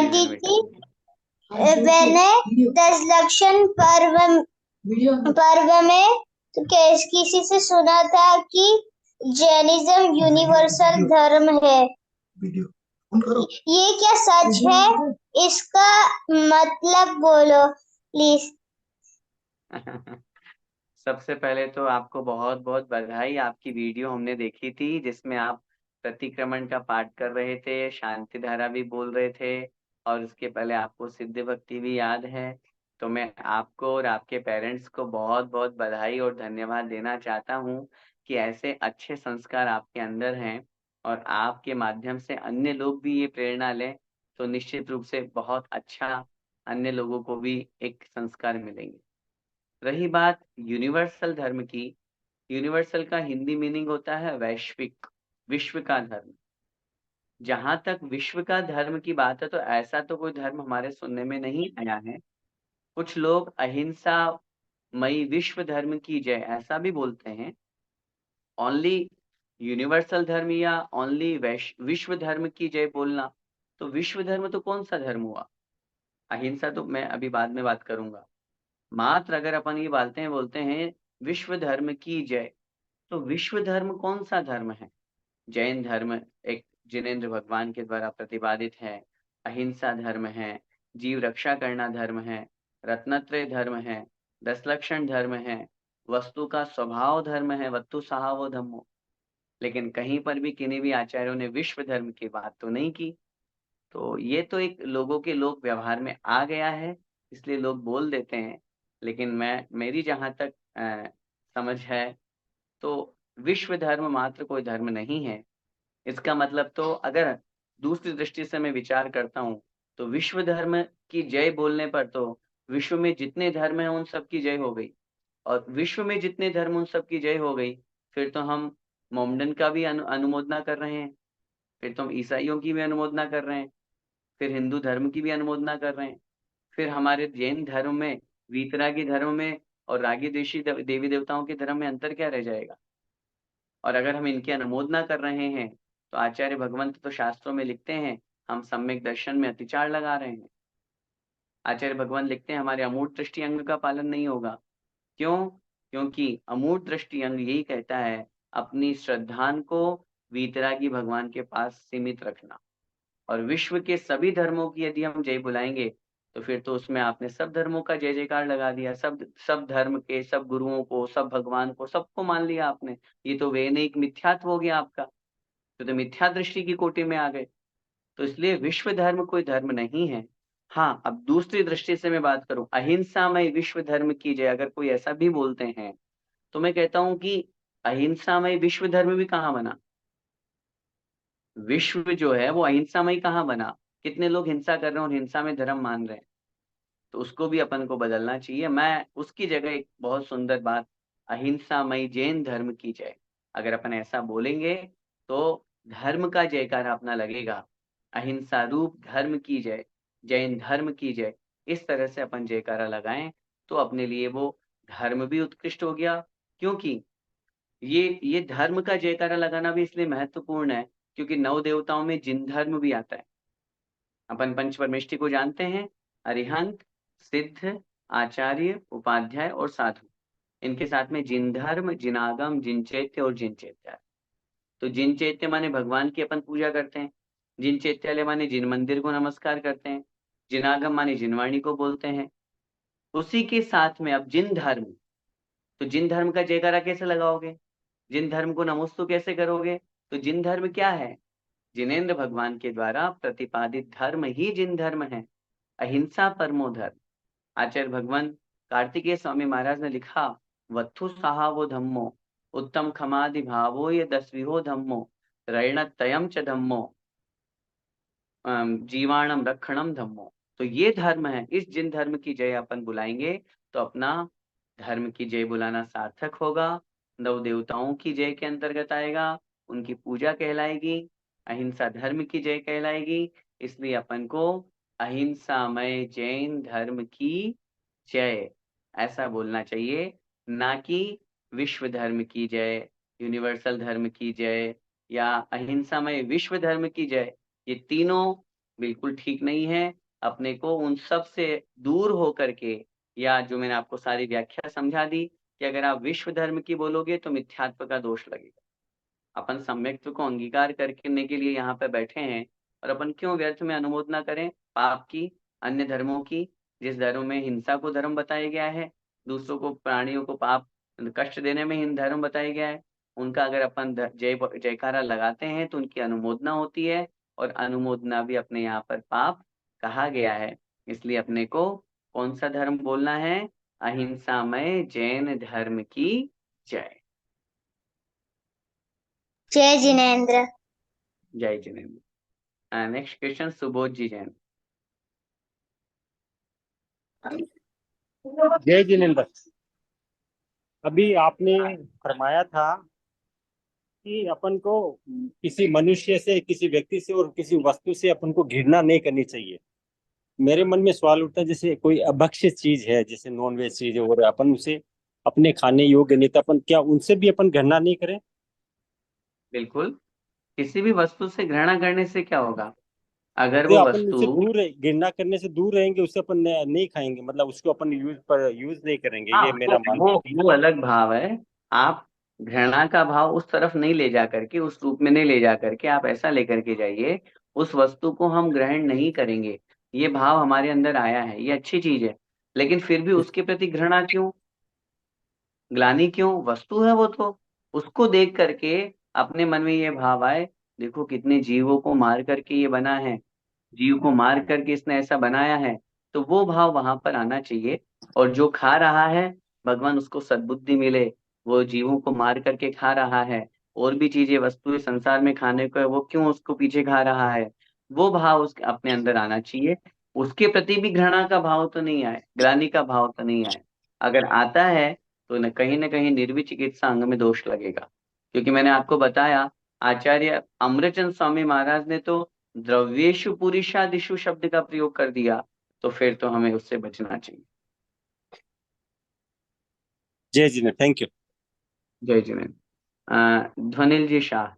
Reason बेटा। अदिति, मैंने 10 लक्षण पर्व में किसी से सुना था कि जैनिज्म यूनिवर्सल धर्म है। ये क्या सच है? इसका मतलब बोलो प्लीज। सबसे पहले तो आपको बहुत बहुत बधाई। आपकी वीडियो हमने देखी थी जिसमें आप प्रतिक्रमण का पाठ कर रहे थे, शांति धारा भी बोल रहे थे, और उसके पहले आपको सिद्ध भक्ति भी याद है। तो मैं आपको और आपके पेरेंट्स को बहुत बहुत बधाई और धन्यवाद देना चाहता हूँ कि ऐसे अच्छे संस्कार आपके अंदर हैं, और आपके माध्यम से अन्य लोग भी ये प्रेरणा लें तो निश्चित रूप से बहुत अच्छा अन्य लोगों को भी एक संस्कार मिलेंगे। रही बात यूनिवर्सल धर्म की, यूनिवर्सल का हिंदी मीनिंग होता है वैश्विक, विश्व का धर्म। जहां तक विश्व का धर्म की बात है तो ऐसा तो कोई धर्म हमारे सुनने में नहीं आया है। कुछ लोग अहिंसा मई विश्व धर्म की जय ऐसा भी बोलते हैं। ओनली यूनिवर्सल धर्म या ओनली विश्व धर्म की जय बोलना, तो विश्व धर्म तो कौन सा धर्म हुआ? अहिंसा तो मैं अभी बाद में बात करूंगा। मात्र अगर अपन ये बोलते हैं विश्व धर्म की जय, तो विश्व धर्म कौन सा धर्म है? जैन धर्म एक जिनेंद्र भगवान के द्वारा प्रतिपादित है, अहिंसा धर्म है, जीव रक्षा करना धर्म है, रत्नत्रय धर्म है, 10 लक्षण धर्म है, वस्तु का स्वभाव धर्म है, वस्तु सहावो धम्मो। लेकिन कहीं पर भी किन्हीं भी आचार्यों ने विश्व धर्म की बात तो नहीं की। तो ये तो एक लोगों के लोक व्यवहार में आ गया है, इसलिए लोग बोल देते हैं। लेकिन मेरी जहाँ तक समझ है, तो विश्व धर्म मात्र कोई धर्म नहीं है। इसका मतलब तो अगर दूसरी दृष्टि से मैं विचार करता हूँ, तो विश्व धर्म की जय बोलने पर तो विश्व में जितने धर्म हैं उन सब की जय हो गई, और विश्व में जितने धर्म उन सब की जय हो गई, फिर तो हम मोमडन का भी अनुमोदना कर रहे हैं, फिर तो हम ईसाइयों की भी अनुमोदना कर रहे हैं, फिर हिंदू धर्म की भी अनुमोदना कर रहे हैं, फिर हमारे जैन धर्म में, वीतरागी धर्म में और रागी देशी देवी देवताओं के धर्म में अंतर क्या रह जाएगा? और अगर हम इनकी अनुमोदना कर रहे हैं, तो आचार्य भगवंत तो शास्त्रों में लिखते हैं हम सम्यक दर्शन में अतिचार लगा रहे हैं। आचार्य भगवान लिखते हैं हमारे अमूढ़ दृष्टि अंग का पालन नहीं होगा। क्यों? क्योंकि अमूढ़ दृष्टि अंग यही कहता है अपनी श्रद्धान को वीतरागी भगवान के पास सीमित रखना। और विश्व के सभी धर्मों की यदि हम जय बुलाएंगे, तो फिर तो उसमें आपने सब धर्मों का जय जयकार लगा दिया, सब सब धर्म के सब गुरुओं को, सब भगवान को, सबको मान लिया आपने। ये तो वैनिक मिथ्यात्व हो गया आपका, तो मिथ्या दृष्टि की कोटि में आ गए। तो इसलिए विश्व धर्म कोई धर्म नहीं है। हाँ, अब दूसरी दृष्टि से मैं बात करूं, अहिंसामय विश्व धर्म की जय अगर कोई ऐसा भी बोलते हैं, तो मैं कहता हूं कि अहिंसामय विश्व धर्म भी कहाँ बना? विश्व जो है वो अहिंसामय कहाँ बना? कितने लोग हिंसा कर रहे हैं और हिंसा में धर्म मान रहे हैं, तो उसको भी अपन को बदलना चाहिए। मैं उसकी जगह एक बहुत सुंदर बात, अहिंसामय जैन धर्म की जय, अगर अपन ऐसा बोलेंगे तो धर्म का जयकारा अपना लगेगा। अहिंसा रूप धर्म की जय, जैन धर्म की जय, इस तरह से अपन जयकारा लगाएं तो अपने लिए वो धर्म भी उत्कृष्ट हो गया। क्योंकि ये धर्म का जयकारा लगाना भी इसलिए महत्वपूर्ण है क्योंकि नौ देवताओं में जिन धर्म भी आता है। अपन पंच परमेष्टि को जानते हैं, अरिहंत, सिद्ध, आचार्य, उपाध्याय और साधु। इनके साथ में जिन धर्म, जिनागम, जिन चैत्य और जिन चैत्य। तो जिन चैत्य माने भगवान की अपन पूजा करते हैं, जिन चैत्यालय माने जिन मंदिर को नमस्कार करते हैं, जिनागम माने जिनवाणी को बोलते हैं। उसी के साथ में अब जिन धर्म, तो जिन धर्म का जयकारा कैसे लगाओगे? जिन धर्म को नमोस्तु कैसे करोगे? तो जिन धर्म क्या है? जिनेन्द्र भगवान के द्वारा प्रतिपादित धर्म ही जिन धर्म है, अहिंसा परमो धर्म। आचार्य भगवान कार्तिकेय स्वामी महाराज ने लिखा, वत्थु सहावो धम्मो, उत्तम खमादि भावो ये 10विहो धम्मो, रणतयम च धम्मो, जीवाणम रक्षणम धम्मो। तो ये धर्म है, इस जिन धर्म की जय अपन बुलाएंगे तो अपना धर्म की जय बुलाना सार्थक होगा। नव देवताओं की जय के अंतर्गत आएगा, उनकी पूजा कहलाएगी, अहिंसा धर्म की जय कहलाएगी। इसलिए अपन को अहिंसामय जैन धर्म की जय ऐसा बोलना चाहिए, ना कि विश्व धर्म की जय, यूनिवर्सल धर्म की जय या अहिंसामय विश्व धर्म की जय। ये तीनों बिल्कुल ठीक नहीं है। अपने को उन सब से दूर हो करके, या जो मैंने आपको सारी व्याख्या समझा दी कि अगर आप विश्व धर्म की बोलोगे तो मिथ्यात्व का दोष लगेगा। अपन सम्यक्त्व को अंगीकार करने के लिए यहाँ पे बैठे हैं, और अपन क्यों व्यर्थ में अनुमोदना करें पाप की, अन्य धर्मों की। जिस धर्म में हिंसा को धर्म बताया गया है, दूसरों को, प्राणियों को पाप कष्ट देने में हिंद धर्म बताया गया है, उनका अगर अपन जयकारा लगाते हैं तो उनकी अनुमोदना होती है, और अनुमोदना भी अपने यहाँ पर पाप कहा गया है। इसलिए अपने को कौन सा धर्म बोलना है? अहिंसामय जैन धर्म की जय। जय जिनेन्द्र। जय जिनेन्द्र। नेक्स्ट क्वेश्चन, सुबोध जी जैन। जय जिनेन्द्र। अभी आपने फरमाया था कि अपन को किसी मनुष्य से, किसी व्यक्ति से और किसी वस्तु से अपन को घृणा नहीं करनी चाहिए। मेरे मन में सवाल उठता है, जैसे कोई अभक्ष्य चीज है, जैसे नॉन वेज चीज है, और अपन उसे अपने खाने योग्य नहीं, तो अपन क्या उनसे भी अपन घृणा नहीं करें? बिल्कुल, किसी भी वस्तु से घृणा करने से क्या होगा? अगर तो वो अपन वस्तु, उससे दूर घृणा करने से दूर रहेंगे, उससे अपन नहीं खाएंगे, मतलब उसको अपन यूज नहीं करेंगे, हाँ, ये वो मेरा मानना वो वो अलग भाव है। आप घृणा का भाव उस तरफ नहीं ले जा करके, उस रूप में नहीं ले जा करके आप ऐसा लेकर के जाइए, उस वस्तु को हम ग्रहण नहीं करेंगे, ये भाव हमारे अंदर आया है, ये अच्छी चीज है। लेकिन फिर भी है। उसके प्रति घृणा क्यों, ग्लानि क्यों? वस्तु है वो तो। उसको देख करके अपने मन में ये भाव आए, देखो कितने जीवों को मार करके ये बना है, जीव को मार करके इसने ऐसा बनाया है, तो वो भाव वहां पर आना चाहिए। और जो खा रहा है, भगवान उसको सद्बुद्धि मिले, वो जीवों को मार करके खा रहा है, और भी चीजें वस्तुएं संसार में खाने को है, वो क्यों उसको पीछे खा रहा है, वो भाव उसके अपने अंदर आना चाहिए। उसके प्रति भी घृणा का भाव तो नहीं आए, ग्लानि का भाव तो नहीं आए। अगर आता है तो न कहीं निर्विचिकित्सा अंग में दोष लगेगा। क्योंकि मैंने आपको बताया, आचार्य अमरचंद स्वामी महाराज ने तो द्रव्येशु पुरुषादिषु शब्द का प्रयोग कर दिया, तो फिर तो हमें उससे बचना चाहिए। जय जी ने, थैंक यू। जय जिनेन्द्र। ध्वनिल जी शाह।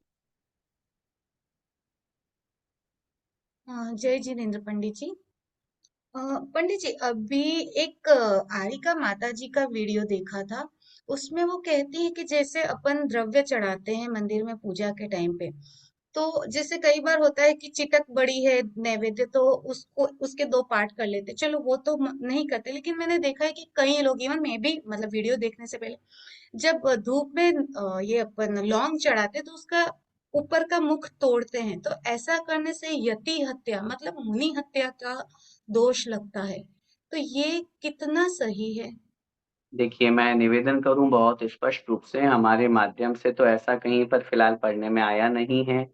जय जिनेन्द्र पंडित जी। पंडित जी, अभी एक आरिका माता जी का वीडियो देखा था। उसमें वो कहती है कि जैसे अपन द्रव्य चढ़ाते हैं मंदिर में पूजा के टाइम पे, तो जैसे कई बार होता है कि चिटक बड़ी है नैवेद्य, तो उसको उसके दो पार्ट कर लेते, चलो वो तो नहीं करते, लेकिन मैंने देखा है कि कई लोग, इवन मैं भी, मतलब वीडियो देखने से पहले जब धूप में ये अपन लौंग चढ़ाते तो उसका ऊपर का मुख तोड़ते हैं, तो ऐसा करने से यति हत्या, मतलब मुनि हत्या का दोष लगता है। तो ये कितना सही है? देखिए, मैं निवेदन करूं बहुत स्पष्ट रूप से, हमारे माध्यम से तो ऐसा कहीं पर फिलहाल पढ़ने में आया नहीं है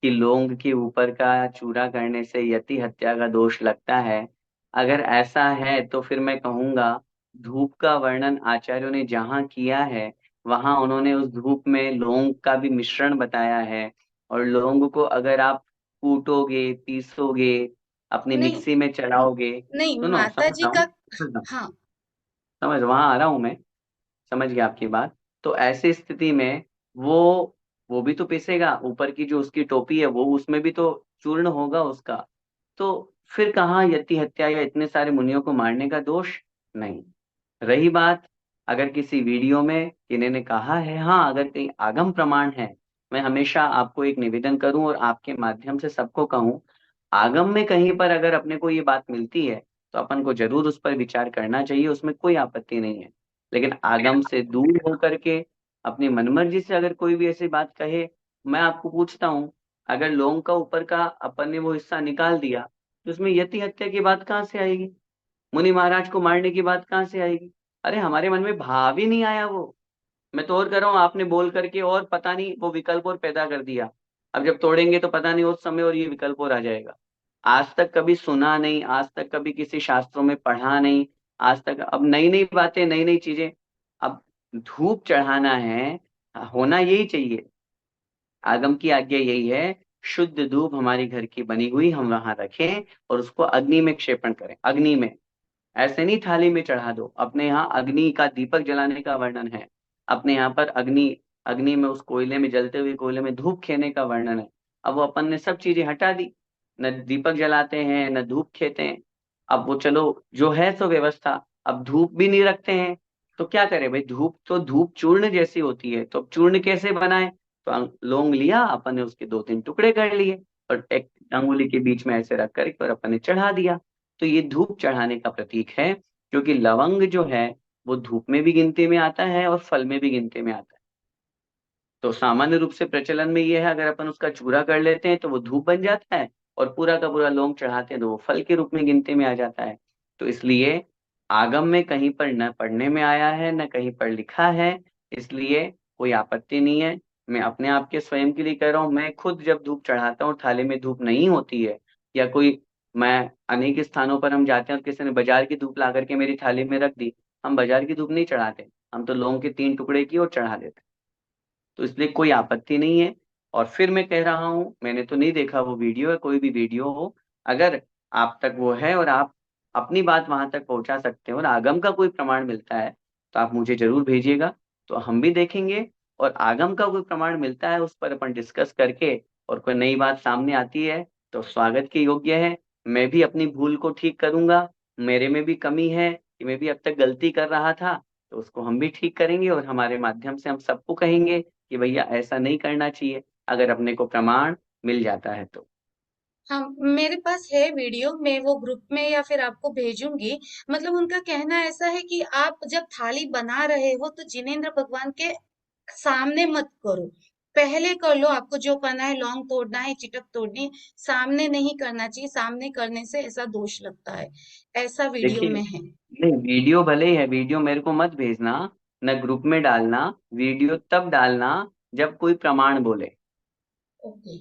कि लौंग के ऊपर का चूरा करने से यति हत्या का दोष लगता है। अगर ऐसा है तो फिर मैं कहूंगा, धूप का वर्णन आचार्यों ने जहाँ किया है, वहां उन्होंने उस धूप में लौंग का भी मिश्रण बताया है। और लौंग को अगर आप कूटोगे, पीसोगे, अपनी नहीं, मिक्सी में चलाओगे, नहीं, सुनो माता समझ जी रहा का। हूँ, हाँ। समझ वहां आ रहा हूं मैं, समझ गया आपकी बात। तो ऐसी स्थिति में वो वो भी तो पिसेगा, ऊपर की जो उसकी टोपी है वो, उसमें भी तो चूर्ण होगा उसका। तो फिर कहाँ यति हत्या या इतने सारे मुनियों को मारने का दोष? नहीं। रही बात, अगर किसी वीडियो में किन्हीं ने कहा है, हाँ, अगर कहीं आगम प्रमाण है, मैं हमेशा आपको एक निवेदन करूं और आपके माध्यम से सबको कहूं, आगम में कहीं पर अगर अपने को ये बात मिलती है तो अपन को जरूर उस पर विचार करना चाहिए, उसमें कोई आपत्ति नहीं है। लेकिन आगम से दूर होकर के अपनी मनमर्जी से अगर कोई भी ऐसी बात कहे, मैं आपको पूछता हूँ, अगर लौंग का ऊपर का अपन ने वो हिस्सा निकाल दिया, तो उसमें यति हत्या की बात कहाँ से आएगी? मुनि महाराज को मारने की बात कहाँ से आएगी? अरे हमारे मन में भाव ही नहीं आया वो। मैं तो और कर रहा हूँ, आपने बोल करके और पता नहीं वो विकल्प और पैदा कर दिया। अब जब तोड़ेंगे तो पता नहीं उस समय और ये विकल्प और आ जाएगा। आज तक कभी सुना नहीं, आज तक कभी किसी शास्त्रों में पढ़ा नहीं, आज तक, अब नई नई बातें, नई नई चीजें। अब धूप चढ़ाना है, होना यही चाहिए। आगम की आज्ञा यही है, शुद्ध धूप हमारी घर की बनी हुई हम वहां रखें और उसको अग्नि में क्षेपण करें, अग्नि में। ऐसे नहीं थाली में चढ़ा दो। अपने यहाँ अग्नि का दीपक जलाने का वर्णन है, अपने यहाँ पर अग्नि, अग्नि में, उस कोयले में, जलते हुए कोयले में धूप खेने का वर्णन है। अब वो अपन ने सब चीजें हटा दी, न दीपक जलाते हैं, न धूप खेते हैं। अब वो चलो जो है सो व्यवस्था, अब धूप भी नहीं रखते हैं, तो क्या करें भाई? धूप तो धूप चूर्ण जैसी होती है, तो अब चूर्ण कैसे बनाए? तो लौंग लिया अपन ने, उसके 2-3 टुकड़े कर लिए और एक अंगुली के बीच में ऐसे रख कर और अपन ने चढ़ा दिया। तो ये धूप चढ़ाने का प्रतीक है, क्योंकि लवंग जो है वो धूप में भी गिनती में आता है और फल में भी गिनती में आता है। तो सामान्य रूप से प्रचलन में ये है, अगर अपन उसका चूरा कर लेते हैं तो वो धूप बन जाता है, और पूरा का पूरा लौंग चढ़ाते हैं तो वो फल के रूप में गिनती में आ जाता है। तो इसलिए आगम में कहीं पर न पढ़ने में आया है, न कहीं पर लिखा है, इसलिए कोई आपत्ति नहीं है। मैं अपने आप के स्वयं के लिए कह रहा हूँ, मैं खुद जब धूप चढ़ाता हूँ, थाली में धूप नहीं होती है, या कोई, मैं अनेक स्थानों पर हम जाते हैं और किसी ने बाजार की धूप ला करके मेरी थाली में रख दी, हम बाजार की धूप नहीं चढ़ाते, हम तो लौंग के 3 टुकड़े की और चढ़ा देते हैं। तो इसलिए कोई आपत्ति नहीं है। और फिर मैं कह रहा हूँ, मैंने तो नहीं देखा वो वीडियो है, कोई भी वीडियो हो, अगर आप तक वो है और आप अपनी बात वहां तक पहुंचा सकते हो और आगम का कोई प्रमाण मिलता है, तो आप मुझे जरूर भेजिएगा, तो हम भी देखेंगे। और आगम का कोई प्रमाण मिलता है, उस पर अपन डिस्कस करके, और कोई नई बात सामने आती है तो स्वागत के योग्य है। मैं भी अपनी भूल को ठीक करूंगा, मेरे में भी कमी है कि मैं भी अब तक गलती कर रहा था, तो उसको हम भी ठीक करेंगे और हमारे माध्यम से हम सबको कहेंगे कि भैया ऐसा नहीं करना चाहिए, अगर अपने को प्रमाण मिल जाता है तो। हाँ, मेरे पास है वीडियो, मैं वो ग्रुप में या फिर आपको भेजूंगी। मतलब उनका कहना ऐसा है कि आप जब थाली बना रहे हो तो जिनेंद्र भगवान के सामने मत करो, पहले कर लो। आपको जो करना है, लौंग तोड़ना है, चिटक तोड़नी है, सामने नहीं करना चाहिए। सामने करने से ऐसा दोष लगता है, ऐसा वीडियो देखिए, में है। नहीं वीडियो भले ही है, वीडियो मेरे को मत भेजना, न ग्रुप में डालना। वीडियो तब डालना जब कोई प्रमाण बोले। ओके।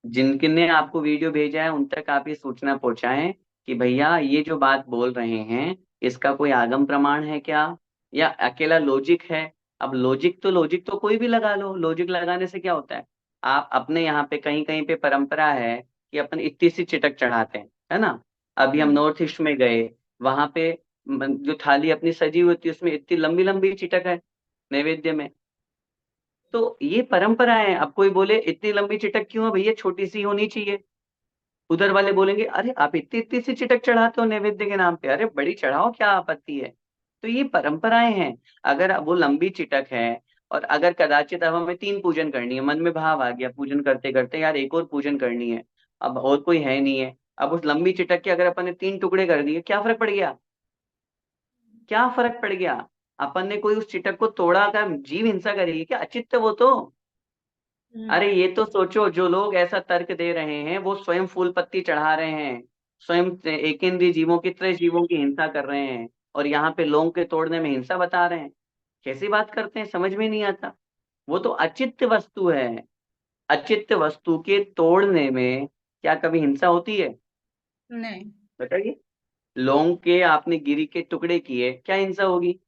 जिनने आपको वीडियो भेजा है उन तक आप ये सूचना पहुंचाएं कि भैया ये जो बात बोल रहे हैं, इसका कोई आगम प्रमाण है क्या, या अकेला लॉजिक है? अब लॉजिक तो कोई भी लगा लो, लॉजिक लगाने से क्या होता है? आप अपने यहाँ पे कहीं कहीं पे परंपरा है कि अपन इतनी सी चिटक चढ़ाते हैं, है ना? अभी हम हम्म। नॉर्थ ईस्ट में गए, वहां पे जो थाली अपनी सजी हुई होती है उसमें इतनी लंबी लंबी चिटक है नैवेद्य में। तो ये परंपरा है। अब कोई बोले इतनी लंबी चिटक क्यों है भैया, छोटी सी होनी चाहिए। उधर वाले बोलेंगे अरे आप इतनी इतनी सी चिटक चढ़ाते हो नैवेद्य के नाम पे, अरे बड़ी चढ़ाओ, क्या आपत्ति है? तो ये परंपराएं हैं। अगर वो लंबी चिटक है, और अगर कदाचित अब हमें 3 पूजन करनी है, मन में भाव आ गया पूजन करते करते यार एक और पूजन करनी है, अब और कोई है नहीं है, अब उस लंबी चिटक के अगर अपन ने 3 टुकड़े कर दिए, क्या फर्क पड़ गया? क्या फर्क पड़ गया? अपन ने कोई उस चिटक को तोड़ा कर जीव हिंसा करेगी क्या? अचित्त वो तो। हम्म। अरे ये तो सोचो, जो लोग ऐसा तर्क दे रहे हैं वो स्वयं फूल पत्ती चढ़ा रहे हैं, स्वयं एक इंद्रिय जीवों की, त्रय जीवों की हिंसा कर रहे हैं, और यहाँ पे लोगों के तोड़ने में हिंसा बता रहे हैं। कैसी बात करते हैं, समझ में नहीं आता। वो तो अचित्त वस्तु है। अचित्त वस्तु के तोड़ने में क्या कभी हिंसा होती है? नहीं। बताइए। लौंग के आपने गिरी के टुकड़े किए, क्या हिंसा होगी?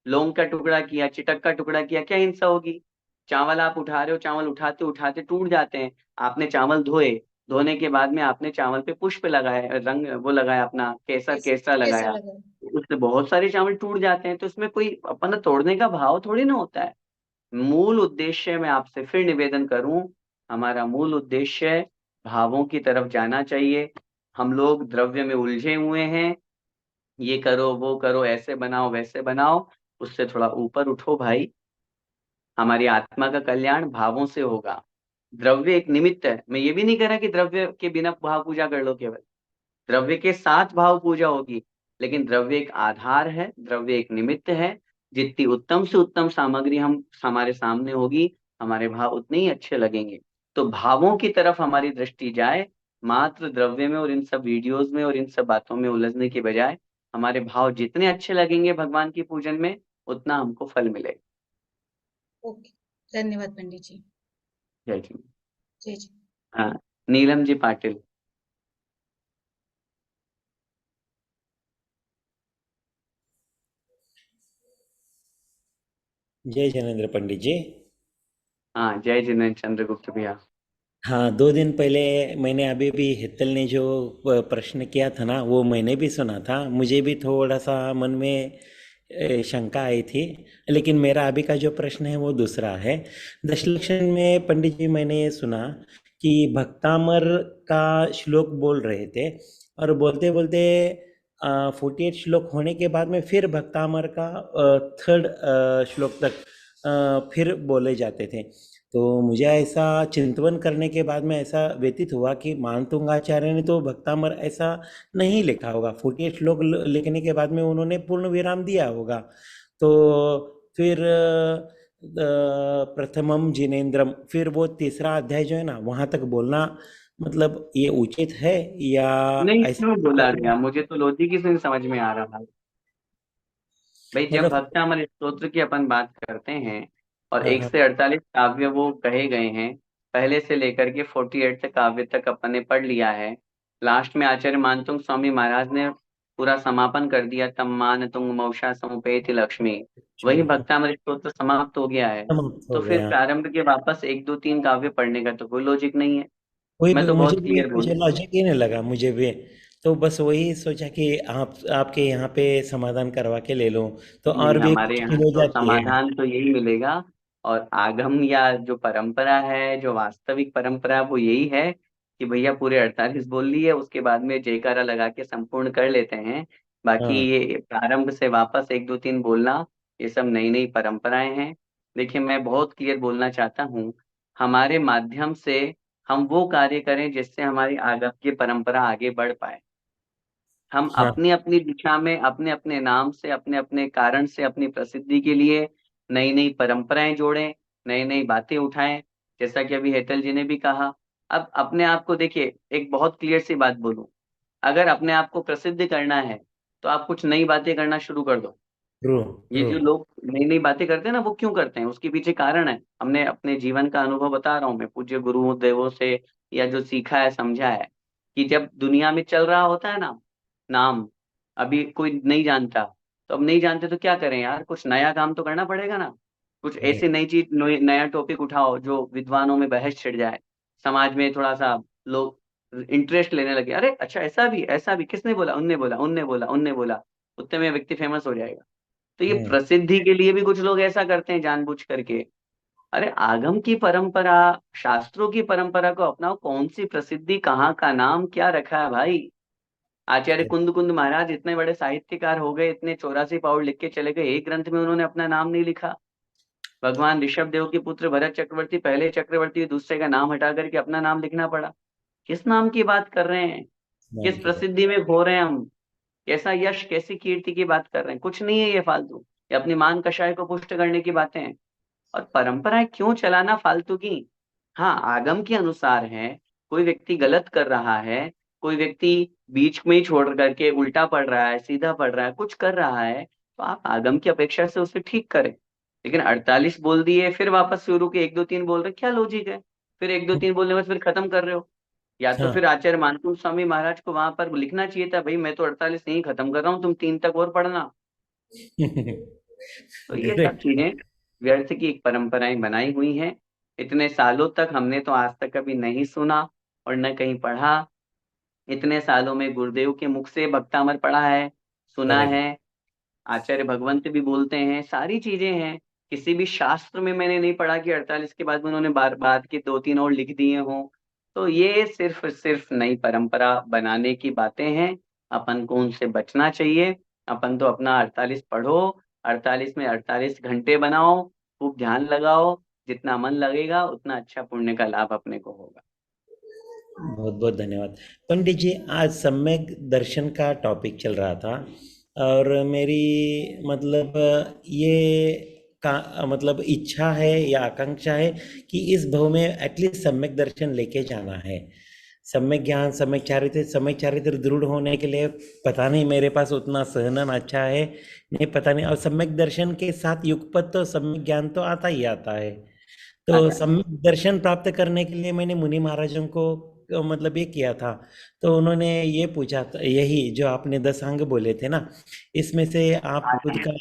लौंग का टुकड़ा किया, चिटक का टुकड़ा किया, क्या हिंसा होगी? चावल आप उठा रहे हो, चावल उठाते उठाते टूट जाते हैं, आपने चावल धोए, धोने के बाद में आपने चावल पे पुष्प लगाए, रंग वो लगाया, अपना केसर कैसा केसरा कैसा लगाया, लगा? उससे बहुत सारे चावल टूट जाते हैं। तो इसमें कोई अपना तोड़ने का भाव थोड़ी ना होता है। मूल उद्देश्य मैं आपसे फिर निवेदन करूं, हमारा मूल उद्देश्य भावों की तरफ जाना चाहिए। हम लोग द्रव्य में उलझे हुए हैं, ये करो वो करो, ऐसे बनाओ वैसे बनाओ, उससे थोड़ा ऊपर उठो भाई। हमारी आत्मा का कल्याण भावों से होगा। द्रव्य एक निमित्त है, मैं ये भी नहीं कह रहा कि द्रव्य के बिना भाव पूजा कर लो केवल, द्रव्य के साथ भाव पूजा होगी, लेकिन द्रव्य एक आधार है, द्रव्य एक निमित्त है। जितनी उत्तम से उत्तम सामग्री हम हमारे सामने होगी, हमारे भाव उतने ही अच्छे लगेंगे। तो भावों की तरफ हमारी दृष्टि जाए, मात्र द्रव्य में और इन सब वीडियोस में और इन सब बातों में उलझने के बजाय, हमारे भाव जितने अच्छे लगेंगे भगवान की पूजन में, उतना हमको फल मिलेगा। ओके। धन्यवाद पंडित जी। जय जी। जय जी। हाँ, नीलम जी पाटिल। जय जैनेन्द्र पंडित जी। हाँ, जय जिनेन्द्र चंद्रगुप्त भैया। हाँ, 2 दिन पहले मैंने अभी भी हेतल ने जो प्रश्न किया था ना, वो मैंने भी सुना था। मुझे भी थोड़ा सा मन में शंका आई थी, लेकिन मेरा अभी का जो प्रश्न है वो दूसरा है। दशलक्षण में पंडित जी मैंने ये सुना कि भक्तामर का श्लोक बोल रहे थे और बोलते बोलते 48 श्लोक होने के बाद में फिर भक्तामर का थर्ड श्लोक तक फिर बोले जाते थे। तो मुझे ऐसा चिंतन करने के बाद में ऐसा व्यतीत हुआ कि मानतुंगाचार्य ने तो भक्तामर ऐसा नहीं लिखा होगा, 48 श्लोक लिखने के बाद में उन्होंने पूर्ण विराम दिया होगा। तो फिर प्रथमम जिनेन्द्रम, फिर वो तीसरा अध्याय जो है ना वहां तक बोलना मतलब ये उचित है या नहीं, ऐसा क्यों बोला गया? मुझे तो लॉजिक ही नहीं समझ में आ रहा है भाई। जब मतलब? भक्तामर स्तोत्र की अपन बात करते हैं और हाँ एक हाँ से 48 काव्य वो कहे गए हैं, पहले से लेकर के 48 तक काव्य तक अपन ने पढ़ लिया है। लास्ट में आचार्य मानतुंग स्वामी महाराज ने पूरा समापन कर दिया, तम मान तुंग मौषा समुपेति लक्ष्मी। वही लक्ष्मी भक्तामर स्तोत्र समाप्त हो गया है। समाप्त तो हो फिर गया। प्रारंभ के वापस एक दो तीन काव्य पढ़ने का तो कोई लॉजिक नहीं है। कोई मैं तो मुझे बहुत भी क्लियर मुझे बोलूँ। लॉजिक ही नहीं लगा मुझे भी। तो बस वही सोचा कि आप आपके यहाँ पे समाधान करवा के ले लूं तो नहीं, और भी हमारे पुष्टि यहाँ हो तो जाती है। समाधान तो यही मिलेगा। और आगम या जो परंपरा है, जो वास्तविक परंपरा, वो यही है कि भैया पूरे 48 बोल लिए, उसके बाद में जयकारा लगा के संपूर्ण कर लेते हैं। बाकी हाँ ये प्रारंभ से वापस एक दो तीन बोलना, ये सब नई नई परंपराएं हैं। देखिए, मैं बहुत क्लियर बोलना चाहता हूँ, हमारे माध्यम से हम वो कार्य करें जिससे हमारी आगम की परंपरा आगे बढ़ पाए। हम हाँ अपनी अपनी दिशा में, अपने अपने नाम से, अपने अपने कारण से, अपनी प्रसिद्धि के लिए नई नई परंपराएं जोड़ें, नई नई बातें उठाएं। जैसा कि अभी हेतल जी ने भी कहा। अब अपने आप को देखिए, एक बहुत क्लियर सी बात बोलूं, अगर अपने आप को प्रसिद्ध करना है तो आप कुछ नई बातें करना शुरू कर दो। ट्रू ये ट्रू। जो लोग नई नई बातें करते हैं ना, वो क्यों करते हैं? उसके पीछे कारण है। हमने अपने जीवन का अनुभव बता रहा हूँ मैं, पूज्य गुरुओं देवों से या जो सीखा है, समझा है, कि जब दुनिया में चल रहा होता है ना नाम, अभी कोई नहीं जानता, तो अब नहीं जानते तो क्या करें यार? कुछ नया काम तो करना पड़ेगा ना। कुछ ऐसी नई चीज, नया टॉपिक उठाओ जो विद्वानों में बहस छिड़ जाए, समाज में थोड़ा सा लोग इंटरेस्ट लेने लगे। अरे अच्छा, ऐसा भी, ऐसा भी, किसने बोला? उनने बोला, उनने बोला, उनने बोला। उतने में व्यक्ति फेमस हो जाएगा। तो ये हम्म। प्रसिद्धि के लिए भी कुछ लोग ऐसा करते हैं जानबूझ करके। अरे आगम की परंपरा, शास्त्रों की परंपरा को अपनाओ। कौन सी प्रसिद्धि, कहाँ का नाम क्या रखा है भाई? आचार्य कुंद कुंद महाराज इतने बड़े साहित्यकार हो गए, इतने 84 पाउर लिख के चले गए, एक ग्रंथ में उन्होंने अपना नाम नहीं लिखा। भगवान ऋषभ देव के पुत्र भरत चक्रवर्ती, पहले चक्रवर्ती, दूसरे का नाम हटा करके अपना नाम लिखना पड़ा। किस नाम की बात कर रहे हैं? नाम किस की बात। प्रसिद्धि में खो रहे हैं हम? कैसा यश, कैसी कीर्ति की बात कर रहे हैं? कुछ नहीं है ये फालतू। ये अपनी मान कषाय को पुष्ट करने की बातें हैं। और परंपराएं क्यों चलाना फालतू की? हाँ, आगम के अनुसार है। कोई व्यक्ति गलत कर रहा है, कोई व्यक्ति बीच में ही छोड़ करके उल्टा पढ़ रहा है, सीधा पढ़ रहा है, कुछ कर रहा है, तो आप आगम की अपेक्षा से उसे ठीक करें। लेकिन 48 बोल दिए, फिर वापस शुरू के एक दो तीन बोल रहे, क्या लॉजिक है? फिर एक दो तीन बोलने में फिर खत्म कर रहे हो। या तो हाँ। फिर आचार्य मानकुंड स्वामी महाराज को वहां पर लिखना चाहिए था, भाई मैं तो 48 नहीं खत्म कर रहा हूँ, तुम तीन तक और पढ़ना। तो ये सब ग्रेट। चीजें व्यर्थ की एक परंपराएं बनाई हुई हैं। इतने सालों तक हमने तो आज तक कभी नहीं सुना और न कहीं पढ़ा। इतने सालों में गुरुदेव के मुख से भक्तामर पढ़ा है, सुना करेक्ट। है। आचार्य भगवंत भी बोलते हैं, सारी चीजें हैं। किसी भी शास्त्र में मैंने नहीं पढ़ा कि 48 के बाद में उन्होंने बार बाद के दो तीन और लिख दिए हों। तो ये सिर्फ सिर्फ नई परंपरा बनाने की बातें हैं। अपन को उनसे बचना चाहिए। अपन तो अपना 48 पढ़ो, 48 में 48 घंटे बनाओ, खूब ध्यान लगाओ। जितना मन लगेगा उतना अच्छा पुण्य का लाभ अपने को होगा। बहुत बहुत धन्यवाद पंडित जी। आज सम्यक दर्शन का टॉपिक चल रहा था और मेरी मतलब ये का मतलब इच्छा है या आकांक्षा है कि इस भव में एटलीस्ट सम्यक दर्शन लेके जाना है। सम्यक ज्ञान, सम्यक चारित्र दृढ़ होने के लिए पता नहीं मेरे पास उतना सहनन अच्छा है नहीं, पता नहीं। और सम्यक दर्शन के साथ युगपत तो सम्यक ज्ञान तो आता ही आता है। तो आता है। सम्यक दर्शन प्राप्त करने के लिए मैंने मुनि महाराजों को मतलब ये किया था। तो उन्होंने ये पूछा था, यही जो आपने 10 अंग बोले थे ना, इसमें से आप खुद का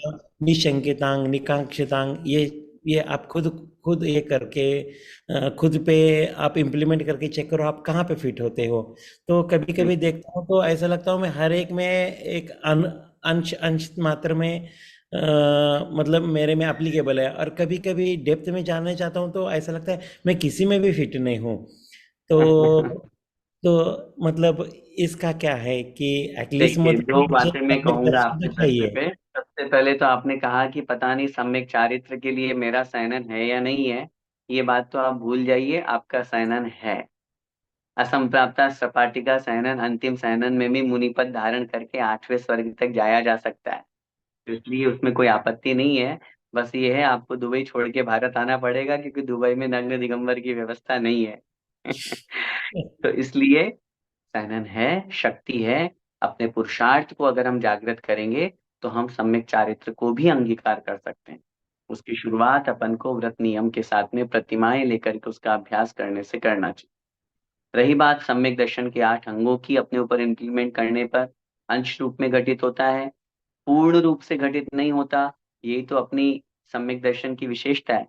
निशंकितांग, निकांक्षितांग, ये आप खुद खुद ये करके खुद पे आप इम्प्लीमेंट करके चेक करो आप कहाँ पे फिट होते हो। तो कभी कभी देखता हूँ तो ऐसा लगता हूँ मैं हर एक में एक अंश अंश मात्र में मतलब मेरे में एप्लीकेबल है, और कभी कभी डेप्थ में जानना चाहता हूँ तो ऐसा लगता है मैं किसी में भी फिट नहीं हूँ। तो तो मतलब इसका क्या है कि एटलीस्ट देखिए, मतलब दो मुझे बातें मैं सम्यक कहूंगा दर्शन आपसे तो सबसे चाहिए। पे सबसे पहले तो आपने कहा कि पता नहीं सम्यक चारित्र के लिए मेरा सैनन है या नहीं है। ये बात तो आप भूल जाइए, आपका सैनन है। असंप्राप्ता सपाटिका सैनन, अंतिम सैनन में भी मुनिपद धारण करके 8वें स्वर्ग तक जाया जा सकता है। तो इसलिए उसमें कोई आपत्ति नहीं है। बस ये है, आपको दुबई छोड़ के भारत आना पड़ेगा, क्योंकि दुबई में नग्न दिगंबर की व्यवस्था नहीं है। तो इसलिए सैनन है, शक्ति है। अपने पुरुषार्थ को अगर हम जागृत करेंगे तो हम सम्यक चारित्र को भी अंगीकार कर सकते हैं। उसकी शुरुआत अपन को व्रत नियम के साथ में प्रतिमाएं लेकर के उसका अभ्यास करने से करना चाहिए। रही बात सम्यक दर्शन के 8 अंगों की, अपने ऊपर इम्प्लीमेंट करने पर अंश रूप में घटित होता है, पूर्ण रूप से घटित नहीं होता। यही तो अपनी सम्यक दर्शन की विशेषता है।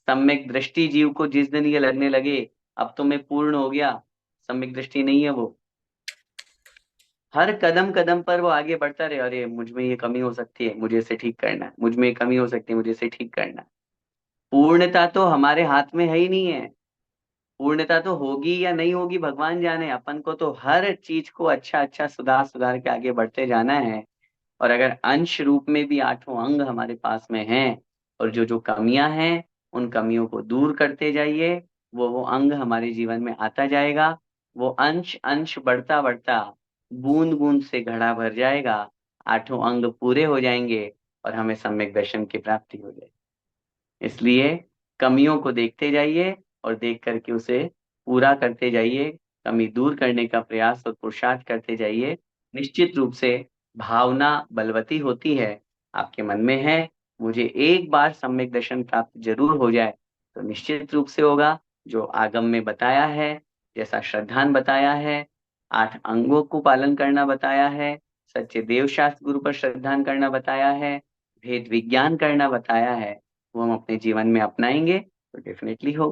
सम्यक दृष्टि जीव को जिस दिन ये लगने लगे अब तो मैं पूर्ण हो गया, सम्यक दृष्टि नहीं है वो। हर कदम कदम पर वो आगे बढ़ता रहे, अरे मुझ में ये कमी हो सकती है, मुझे इसे ठीक करना है, मुझ में ये कमी हो सकती है, मुझे इसे ठीक करना है। पूर्णता तो हमारे हाथ में है ही नहीं है। पूर्णता तो होगी या नहीं होगी भगवान जाने, अपन को तो हर चीज को अच्छा अच्छा सुधार सुधार के आगे बढ़ते जाना है। और अगर अंश रूप में भी 8 अंग हमारे पास में हैं, और जो जो कमियां हैं उन कमियों को दूर करते जाइए, वो अंग हमारे जीवन में आता जाएगा। वो अंश अंश बढ़ता बढ़ता बूंद बूंद से घड़ा भर जाएगा, 8 अंग पूरे हो जाएंगे और हमें सम्यक दर्शन की प्राप्ति हो जाएगी। इसलिए कमियों को देखते जाइए और देख करके उसे पूरा करते जाइए, कमी दूर करने का प्रयास और पुरुषार्थ करते जाइए। निश्चित रूप से भावना बलवती होती है, आपके मन में है मुझे एक बार सम्यक दर्शन प्राप्त जरूर हो जाए, तो निश्चित रूप से होगा। जो आगम में बताया है, जैसा श्रद्धान बताया है, 8 अंगों को पालन करना बताया है, सच्चे देव शास्त्र गुरु पर श्रद्धान करना बताया है, भेद विज्ञान करना बताया है, वो हम अपने जीवन में अपनाएंगे तो डेफिनेटली हो।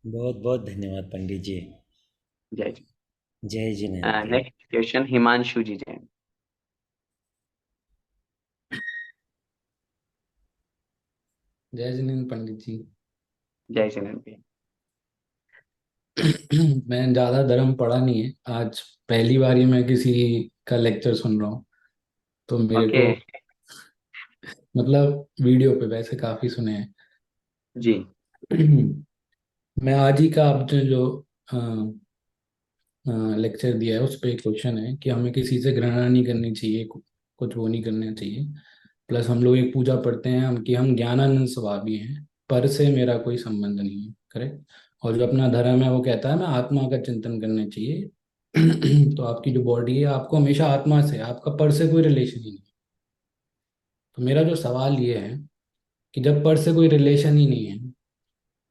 बहुत बहुत धन्यवाद पंडित जी। जय जी। जय जिनेन्द्र। नेक्स्ट क्वेश्चन हिमांशु जी जैन। जय जिनेन्द्र पंडित जी। जय जिनेन्द्र। मैं ज्यादा धर्म पढ़ा नहीं है, आज पहली बार ही मैं किसी का लेक्चर सुन रहा हूँ, तो मेरे ओके। को मतलब वीडियो पे वैसे काफी सुने हैं। जी। मैं आज ही का आपने जो लेक्चर दिया है उस पे एक क्वेश्चन है कि हमें किसी से घृणा नहीं करनी चाहिए, कुछ वो नहीं करना चाहिए। प्लस हम लोग एक पूजा पढ़ते हैं हम कि हम ज्ञानानंद स्वभावी हैं, पर से मेरा कोई संबंध नहीं है, करेक्ट। और जो अपना धर्म है वो कहता है ना आत्मा का चिंतन करना चाहिए। तो आपकी जो बॉडी है आपको हमेशा आत्मा से, आपका पर से कोई रिलेशन ही नहीं। तो मेरा जो सवाल ये है कि जब पर से कोई रिलेशन ही नहीं है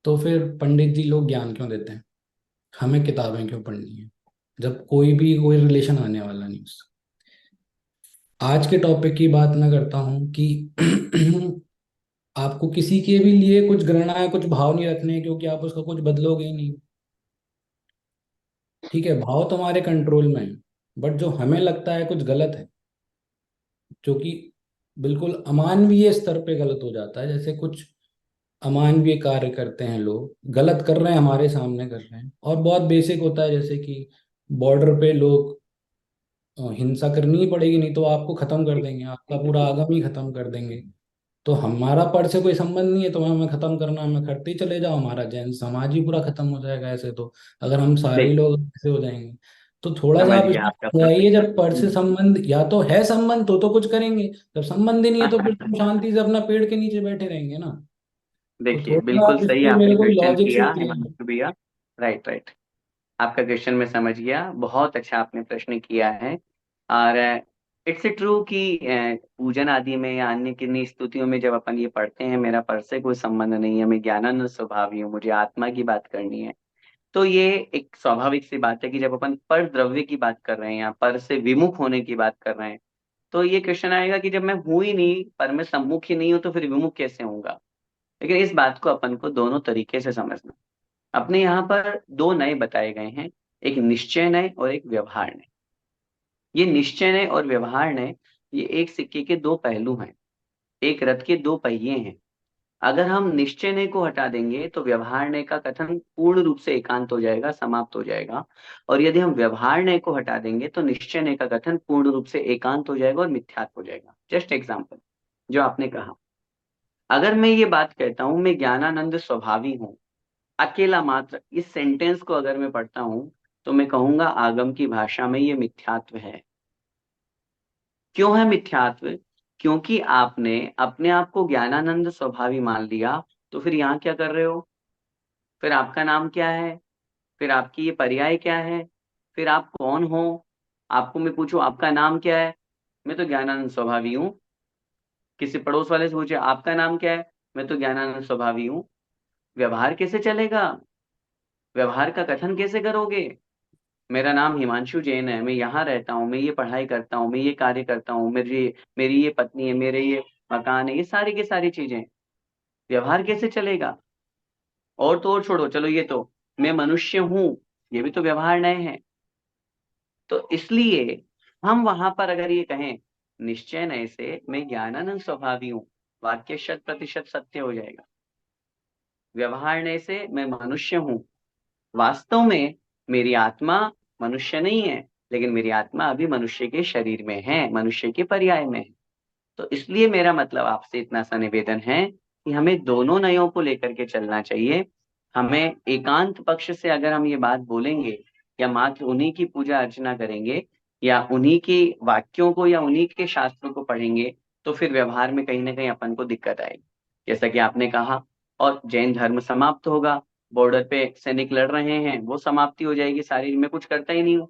तो फिर पंडित जी लोग ज्ञान क्यों देते हैं, हमें किताबें क्यों पढ़नी है जब कोई रिलेशन आने वाला नहीं उससे। आज के टॉपिक की बात मैं करता हूँ कि आपको किसी के भी लिए कुछ घृणा है, कुछ भाव नहीं रखने हैं, क्योंकि आप उसका कुछ बदलोगे ही नहीं। ठीक है, भाव तुम्हारे कंट्रोल में है, बट जो हमें लगता है कुछ गलत है, जो कि बिल्कुल अमानवीय स्तर पे गलत हो जाता है, जैसे कुछ अमानवीय कार्य करते हैं लोग, गलत कर रहे हैं, हमारे सामने कर रहे हैं, और बहुत बेसिक होता है जैसे कि बॉर्डर पे लोग हिंसा करनी ही पड़ेगी, नहीं तो आपको खत्म कर देंगे, आपका पूरा आगम ही खत्म कर देंगे। तो हमारा पर से कोई संबंध नहीं है, तो हमें खत्म करना, हमें करते ही चले जाओ, हमारा जैन समाज ही पूरा खत्म हो जाएगा ऐसे तो, अगर हम सारे ही देखिए, लोग ऐसे हो जाएंगे। तो थोड़ा सा समझ आप गया इसमें आपका समझाइए, जब पर से प्रश्न। संबंध या तो है संबंध तो कुछ करेंगे, जब संबंध ही नहीं है तो फिर तुम शांति से अपना पेड़ के नीचे बैठे रहेंगे ना। तो देखिए, थोड़ा सा बिल्कुल आप सही इसको आपने मेरे को क्वेश्चन लॉजिक से किया क्लियर। हिमांशु भैया। Right, right. आपका क्वेश्चन मैं समझ गया, बहुत अच्छा आपने प्रश्न किया है। और इट्स ट्रू कि पूजन आदि में या अन्य किन्हीं स्तुतियों में जब अपन ये पढ़ते हैं मेरा पर से कोई संबंध नहीं है, मैं ज्ञानानंद स्वभावी हूँ, मुझे आत्मा की बात करनी है, तो ये एक स्वाभाविक सी बात है कि जब अपन पर द्रव्य की बात कर रहे हैं या पर से विमुख होने की बात कर रहे हैं, तो ये क्वेश्चन आएगा कि जब मैं हूं ही नहीं, पर मैं सम्मुख ही नहीं हूं, तो फिर विमुख कैसे होऊंगा। लेकिन इस बात को अपन को दोनों तरीके से समझना। अपने यहाँ पर दो नए बताए गए हैं, एक निश्चय नय और एक व्यवहार नय। ये निश्चय नय और व्यवहार नय, ये एक सिक्के के दो पहलू हैं, एक रथ के दो पहिए हैं। अगर हम निश्चय को हटा देंगे तो व्यवहार का कथन पूर्ण रूप से एकांत हो जाएगा, समाप्त हो जाएगा। और यदि हम व्यवहार को हटा देंगे तो निश्चय का कथन पूर्ण रूप से एकांत हो जाएगा और मिथ्यात्व हो जाएगा। जस्ट एग्जाम्पल जो आपने कहा, अगर मैं ये बात कहता हूं मैं ज्ञानानंद स्वभावी हूं, अकेला मात्र, इस सेंटेंस को अगर मैं पढ़ता हूं तो मैं कहूंगा आगम की भाषा में ये मिथ्यात्व है। क्यों है मिथ्यात्व? क्योंकि आपने अपने आप को ज्ञानानंद स्वभावी मान लिया। तो फिर यहाँ क्या कर रहे हो? फिर आपका नाम क्या है? फिर आपकी ये पर्याय क्या है? फिर आप कौन हो? आपको मैं पूछूं आपका नाम क्या है? मैं तो ज्ञानानंद स्वभावी हूँ। किसी पड़ोस वाले से पूछे आपका नाम क्या है? मैं तो ज्ञानानंद स्वभावी हूँ। व्यवहार कैसे चलेगा? व्यवहार का कथन कैसे करोगे? मेरा नाम हिमांशु जैन है, मैं यहाँ रहता हूँ, मैं ये पढ़ाई करता हूँ, मैं ये कार्य करता हूँ, मेरी ये पत्नी है, मेरे ये मकान है, ये सारी की सारी चीजें। व्यवहार कैसे चलेगा? और तो और छोड़ो, चलो ये तो मैं मनुष्य हूँ, ये भी तो व्यवहार नए हैं। तो इसलिए हम वहां पर अगर ये कहें निश्चय नए से मैं ज्ञानानंद स्वभावी हूँ, वाक्य 100% सत्य हो जाएगा। व्यवहार नए से मैं मनुष्य हूँ, वास्तव में मेरी आत्मा मनुष्य नहीं है, लेकिन मेरी आत्मा अभी मनुष्य के शरीर में है, मनुष्य के पर्याय में है। तो इसलिए मेरा मतलब आपसे इतना सा निवेदन है कि हमें दोनों नयों को लेकर के चलना चाहिए। हमें एकांत पक्ष से अगर हम ये बात बोलेंगे या मात्र उन्हीं की पूजा अर्चना करेंगे या उन्हीं के वाक्यों को या उन्हीं के शास्त्रों को पढ़ेंगे तो फिर व्यवहार में कहीं ना कहीं अपन को दिक्कत आएगी, जैसा कि आपने कहा। और जैन धर्म समाप्त होगा, बॉर्डर पे सैनिक लड़ रहे हैं, वो समाप्ति हो जाएगी सारी, मैं कुछ करता ही नहीं हूँ।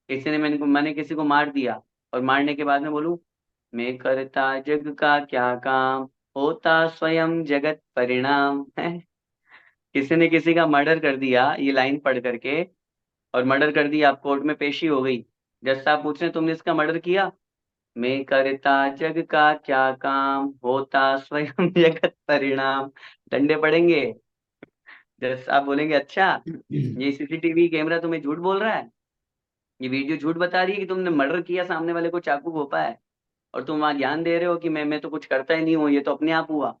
किसी ने मैंने किसी को मार दिया और मारने के बाद में बोलूं मैं करता जग का क्या काम, होता स्वयं जगत परिणाम है। किसी ने किसी का मर्डर कर दिया ये लाइन पढ़ करके, और मर्डर कर दिया, आप कोर्ट में पेशी हो गई, जज साहब पूछ रहे तुमने इसका मर्डर किया? मैं करता जग का क्या काम, होता स्वयं जगत परिणाम। डंडे पड़ेंगे। जज साहब बोलेंगे अच्छा ये सीसीटीवी कैमरा तुम्हें झूठ बोल रहा है, ये वीडियो झूठ बता रही है कि तुमने मर्डर किया, सामने वाले को चाकू घोंपा है, और तुम वहां ज्ञान दे रहे हो कि मैं तो कुछ करता ही नहीं हूँ, ये तो अपने आप हुआ,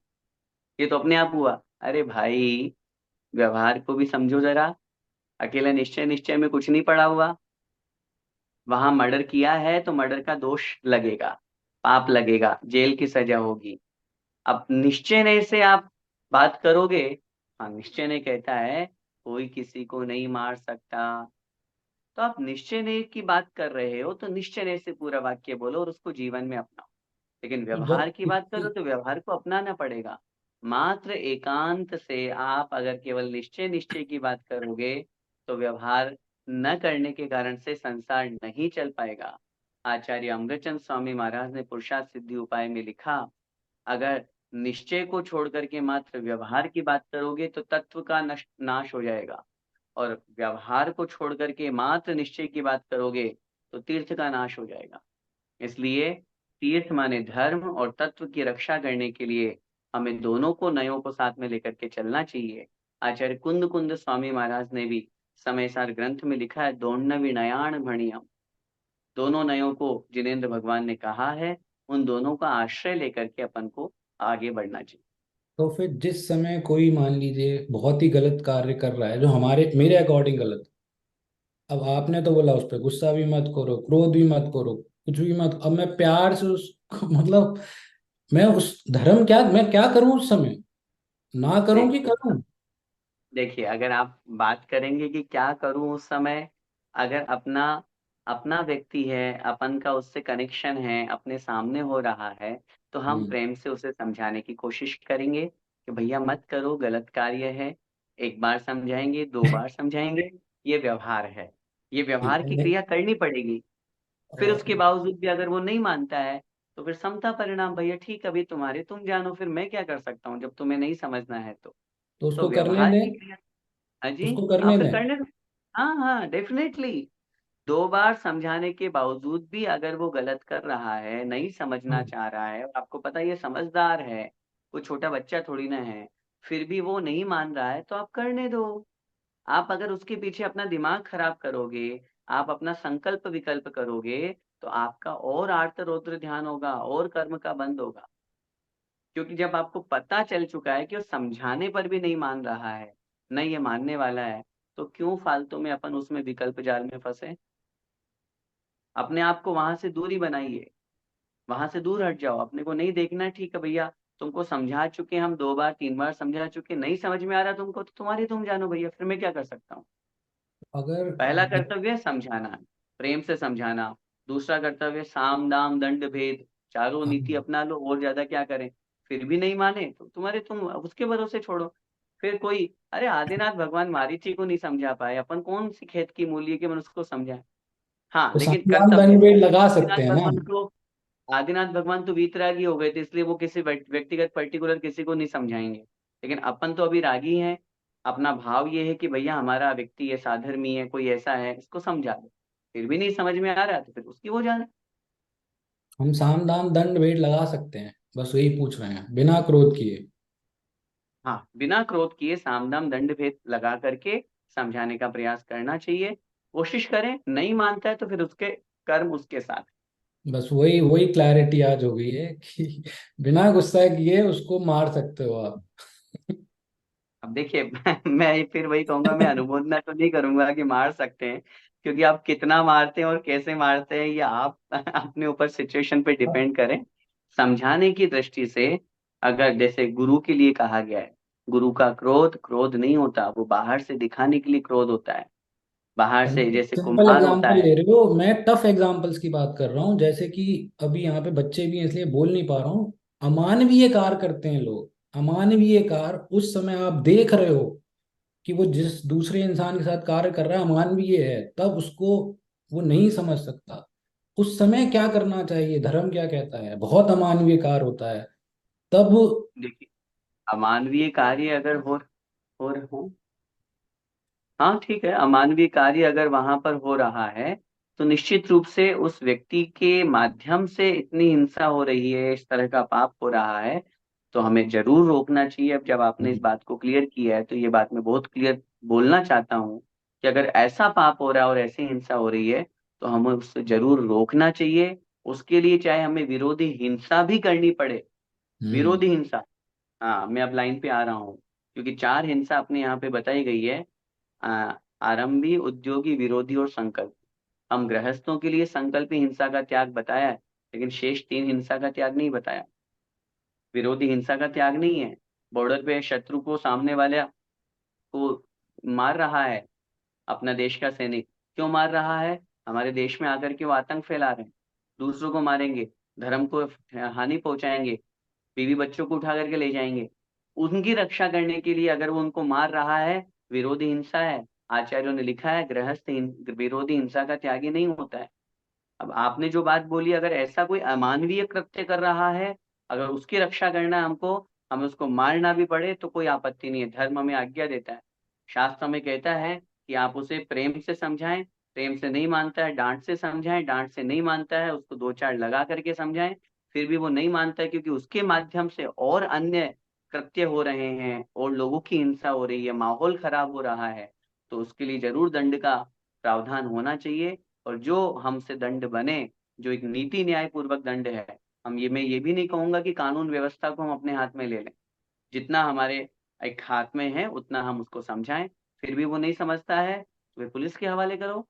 ये तो अपने आप हुआ। अरे भाई, व्यवहार को भी समझो जरा। अकेला निश्चय निश्चय में कुछ नहीं पड़ा हुआ। वहां मर्डर किया है तो मर्डर का दोष लगेगा, पाप लगेगा, जेल की सजा होगी। अब निश्चय ने से आप बात करोगे, हाँ निश्चय ने कहता है कोई किसी को नहीं मार सकता, तो आप निश्चय ने की बात कर रहे हो तो निश्चय ने से पूरा वाक्य बोलो और उसको जीवन में अपनाओ। लेकिन व्यवहार की बात करो तो व्यवहार को अपनाना पड़ेगा। मात्र एकांत से आप अगर केवल निश्चय निश्चय की बात करोगे तो व्यवहार न करने के कारण से संसार नहीं चल पाएगा। आचार्य अमृतचंद स्वामी महाराज ने पुरुषार्थ सिद्धि उपाय में लिखा, अगर निश्चय को छोड़ करके मात्र व्यवहार की बात करोगे तो तत्व का नाश हो जाएगा, और व्यवहार को छोड़ करके मात्र निश्चय की बात करोगे तो तीर्थ का नाश हो जाएगा। इसलिए तीर्थ माने धर्म और तत्व की रक्षा करने के लिए हमें दोनों को नयों को साथ में लेकर के चलना चाहिए। आचार्य कुंद कुंद स्वामी महाराज ने भी समय सार ग्रंथ में लिखा है, दोन्न विनयान भणियम। दोनों नयों को जिनेन्द्र भगवान ने कहा है, उन दोनों का आश्रय लेकर के अपन को आगे बढ़ना चाहिए। तो फिर जिस समय कोई मान लीजिए बहुत ही गलत कार्य कर रहा है जो हमारे मेरे अकॉर्डिंग गलत, अब आपने तो बोला उस पर गुस्सा भी मत करो, क्रोध भी मत करो, कुछ भी मत, अब मैं प्यार से उस मतलब मैं उस धर्म क्या मैं क्या करूं उस समय, ना करूं कि देखिए करूं? देखिए अगर आप बात करेंगे कि क्या करूं उस समय, अगर अपना अपना व्यक्ति है, अपन का उससे कनेक्शन है, अपने सामने हो रहा है, तो हम हम्म। प्रेम से उसे समझाने की कोशिश करेंगे कि भैया मत करो, गलत कार्य है। एक बार समझाएंगे, दो बार समझाएंगे, ये व्यवहार है, ये ठीक व्यवहार है की क्रिया करनी पड़ेगी। फिर उसके बावजूद भी अगर वो नहीं मानता है तो फिर समता परिणाम, भैया ठीक, अभी तुम्हारे तुम जानो, फिर मैं क्या कर सकता हूँ जब तुम्हें नहीं समझना है तो। तो तो उसको करने व्यवहार दें, की क्रिया, हाँ जी, उसको हाँ करने फिर दें। करने दो। हाँ हाँ डेफिनेटली। दो बार समझाने के बावजूद भी अगर वो गलत कर रहा है, नहीं समझना हम्म। चाह रहा है, और आपको पता है ये समझदार है, कोई छोटा बच्चा थोड़ी ना है, फिर भी वो नहीं मान रहा है तो आप करने दो। आप अगर उसके पीछे अपना दिमाग खराब करोगे, आप अपना संकल्प विकल्प करोगे, तो आपका और आर्त रौद्र ध्यान होगा और कर्म का बंद होगा। क्योंकि जब आपको पता चल चुका है कि वो समझाने पर भी नहीं मान रहा है, न ये मानने वाला है, तो क्यों फालतू में अपन उसमें विकल्प जाल में फंसे। अपने आप को वहां से दूरी बनाइए, वहां से दूर हट जाओ। अपने को नहीं देखना है, ठीक है भैया, तुमको समझा चुके, हम 2 बार 3 बार समझा चुके, नहीं समझ में आ रहा तुमको, तो तुम्हारी तुम जानो भैया, फिर मैं क्या कर सकता हूँ। अगर पहला कर्तव्य है समझाना, प्रेम से समझाना। दूसरा कर्तव्य साम दाम दंड भेद, चारों नीति हाँ, अपना लो, और ज्यादा क्या करें। फिर भी नहीं माने तो तुम उसके भरोसे छोड़ो। फिर कोई, अरे आदिनाथ भगवान मारीची को नहीं समझा पाए, अपन कौन सी खेत की मूली के मन उसको समझाए। हाँ तो लेकिन संविधान कर्तव्य, दंड भेद लगा सकते आदिनाथ हैं ना। भगवान को, आदिनाथ भगवान तो वीतरागी हो गए थे, इसलिए वो किसी व्यक्तिगत पर्टिकुलर किसी को नहीं समझाएंगे। लेकिन अपन तो अभी रागी हैं। अपना भाव ये है कि भैया हमारा व्यक्ति ये साधर्मी है, कोई ऐसा है, इसको समझा दो। फिर भी नहीं समझ में आ रहा तो फिर उसकी वो जाने। हम साम दाम दंड भेद लगा सकते हैं, बस वही पूछ रहे हैं, बिना क्रोध किए। हाँ, बिना क्रोध किए साम दाम दंड भेद लगा करके समझाने का प्रयास करना चाहिए। कोशिश करें, नहीं मानता है तो फिर उसके कर्म उसके साथ। बस वही वही क्लैरिटी आज हो गई है कि बिना गुस्सा किए उसको मार सकते हो आप। अब देखिए मैं फिर वही कहूंगा, मैं अनुमोदना तो नहीं करूंगा कि मार सकते हैं, क्योंकि आप कितना मारते हैं और कैसे मारते हैं ये आप अपने ऊपर सिचुएशन पे डिपेंड करें। समझाने की दृष्टि से, अगर जैसे गुरु के लिए कहा गया है, गुरु का क्रोध क्रोध नहीं होता, वो बाहर से दिखाने के लिए क्रोध होता है। बाहर से जैसे सिंपल कुम्हार होता एग्जांपल है। ले रहे हो, मैं टफ एग्जांपल्स की बात कर रहा हूँ, जैसे कि अभी यहाँ पे बच्चे भी हैं इसलिए बोल नहीं पा रहा हूँ। अमानवीय कार्य करते हैं लोग, अमानवीय कार्य उस समय आप देख रहे हो कि वो जिस दूसरे इंसान के साथ कार्य कर रहा है अमानवीय है, तब उसको वो नहीं समझ सकता। उस समय क्या करना चाहिए, धर्म क्या कहता है, बहुत अमानवीय कार्य होता है तब। देखिए, अमानवीय कार्य अगर हो, हाँ ठीक है, अमानवीय कार्य अगर वहां पर हो रहा है, तो निश्चित रूप से उस व्यक्ति के माध्यम से इतनी हिंसा हो रही है, इस तरह का पाप हो रहा है, तो हमें जरूर रोकना चाहिए। अब जब आपने इस बात को क्लियर किया है, तो ये बात मैं बहुत क्लियर बोलना चाहता हूँ कि अगर ऐसा पाप हो रहा है और ऐसी हिंसा हो रही है, तो हमें उससे जरूर रोकना चाहिए। उसके लिए चाहे हमें विरोधी हिंसा भी करनी पड़े, हम्म। विरोधी हिंसा। हाँ, मैं अब लाइन पे आ रहा हूँ, क्योंकि 4 हिंसा अपने यहाँ पे बताई गई है। आरंभी, उद्योगी, विरोधी और संकल्प। हम गृहस्थों के लिए संकल्पी हिंसा का त्याग बताया है, लेकिन शेष 3 हिंसा का त्याग नहीं बताया। विरोधी हिंसा का त्याग नहीं है। बॉर्डर पे शत्रु को, सामने वाले को मार रहा है अपना देश का सैनिक, क्यों मार रहा है? हमारे देश में आकर के वो आतंक फैला रहे हैं, दूसरों को मारेंगे, धर्म को हानि पहुंचाएंगे, बीवी बच्चों को उठा करके ले जाएंगे। उनकी रक्षा करने के लिए अगर वो उनको मार रहा है, विरोधी हिंसा है। आचार्यों ने लिखा है, विरोधी हिंसा का त्यागी नहीं होता है। अब आपने जो बात बोली, अगर ऐसा कोई अमानवीय कृत्य कर रहा है, अगर उसकी रक्षा करना है हमको, हमें उसको मारना भी पड़े तो कोई आपत्ति नहीं है, धर्म हमें आज्ञा देता है। शास्त्र हमें कहता है कि आप उसे प्रेम से समझाएं, प्रेम से नहीं मानता है डांट से समझाएं, डांट से नहीं मानता है उसको 2 4 लगा करके समझाएं। फिर भी वो नहीं मानता है, क्योंकि उसके माध्यम से और अन्य कृत्य हो रहे हैं और लोगों की हिंसा हो रही है, माहौल खराब हो रहा है, तो उसके लिए जरूर दंड का प्रावधान होना चाहिए। और जो हमसे दंड बने, जो एक नीति न्याय पूर्वक दंड है, मैं ये भी नहीं कहूंगा कि कानून व्यवस्था को हम अपने हाथ में ले लें। जितना हमारे एक हाथ में है उतना हम उसको समझाएं। फिर भी वो नहीं समझता है, तो फिर पुलिस के हवाले करो,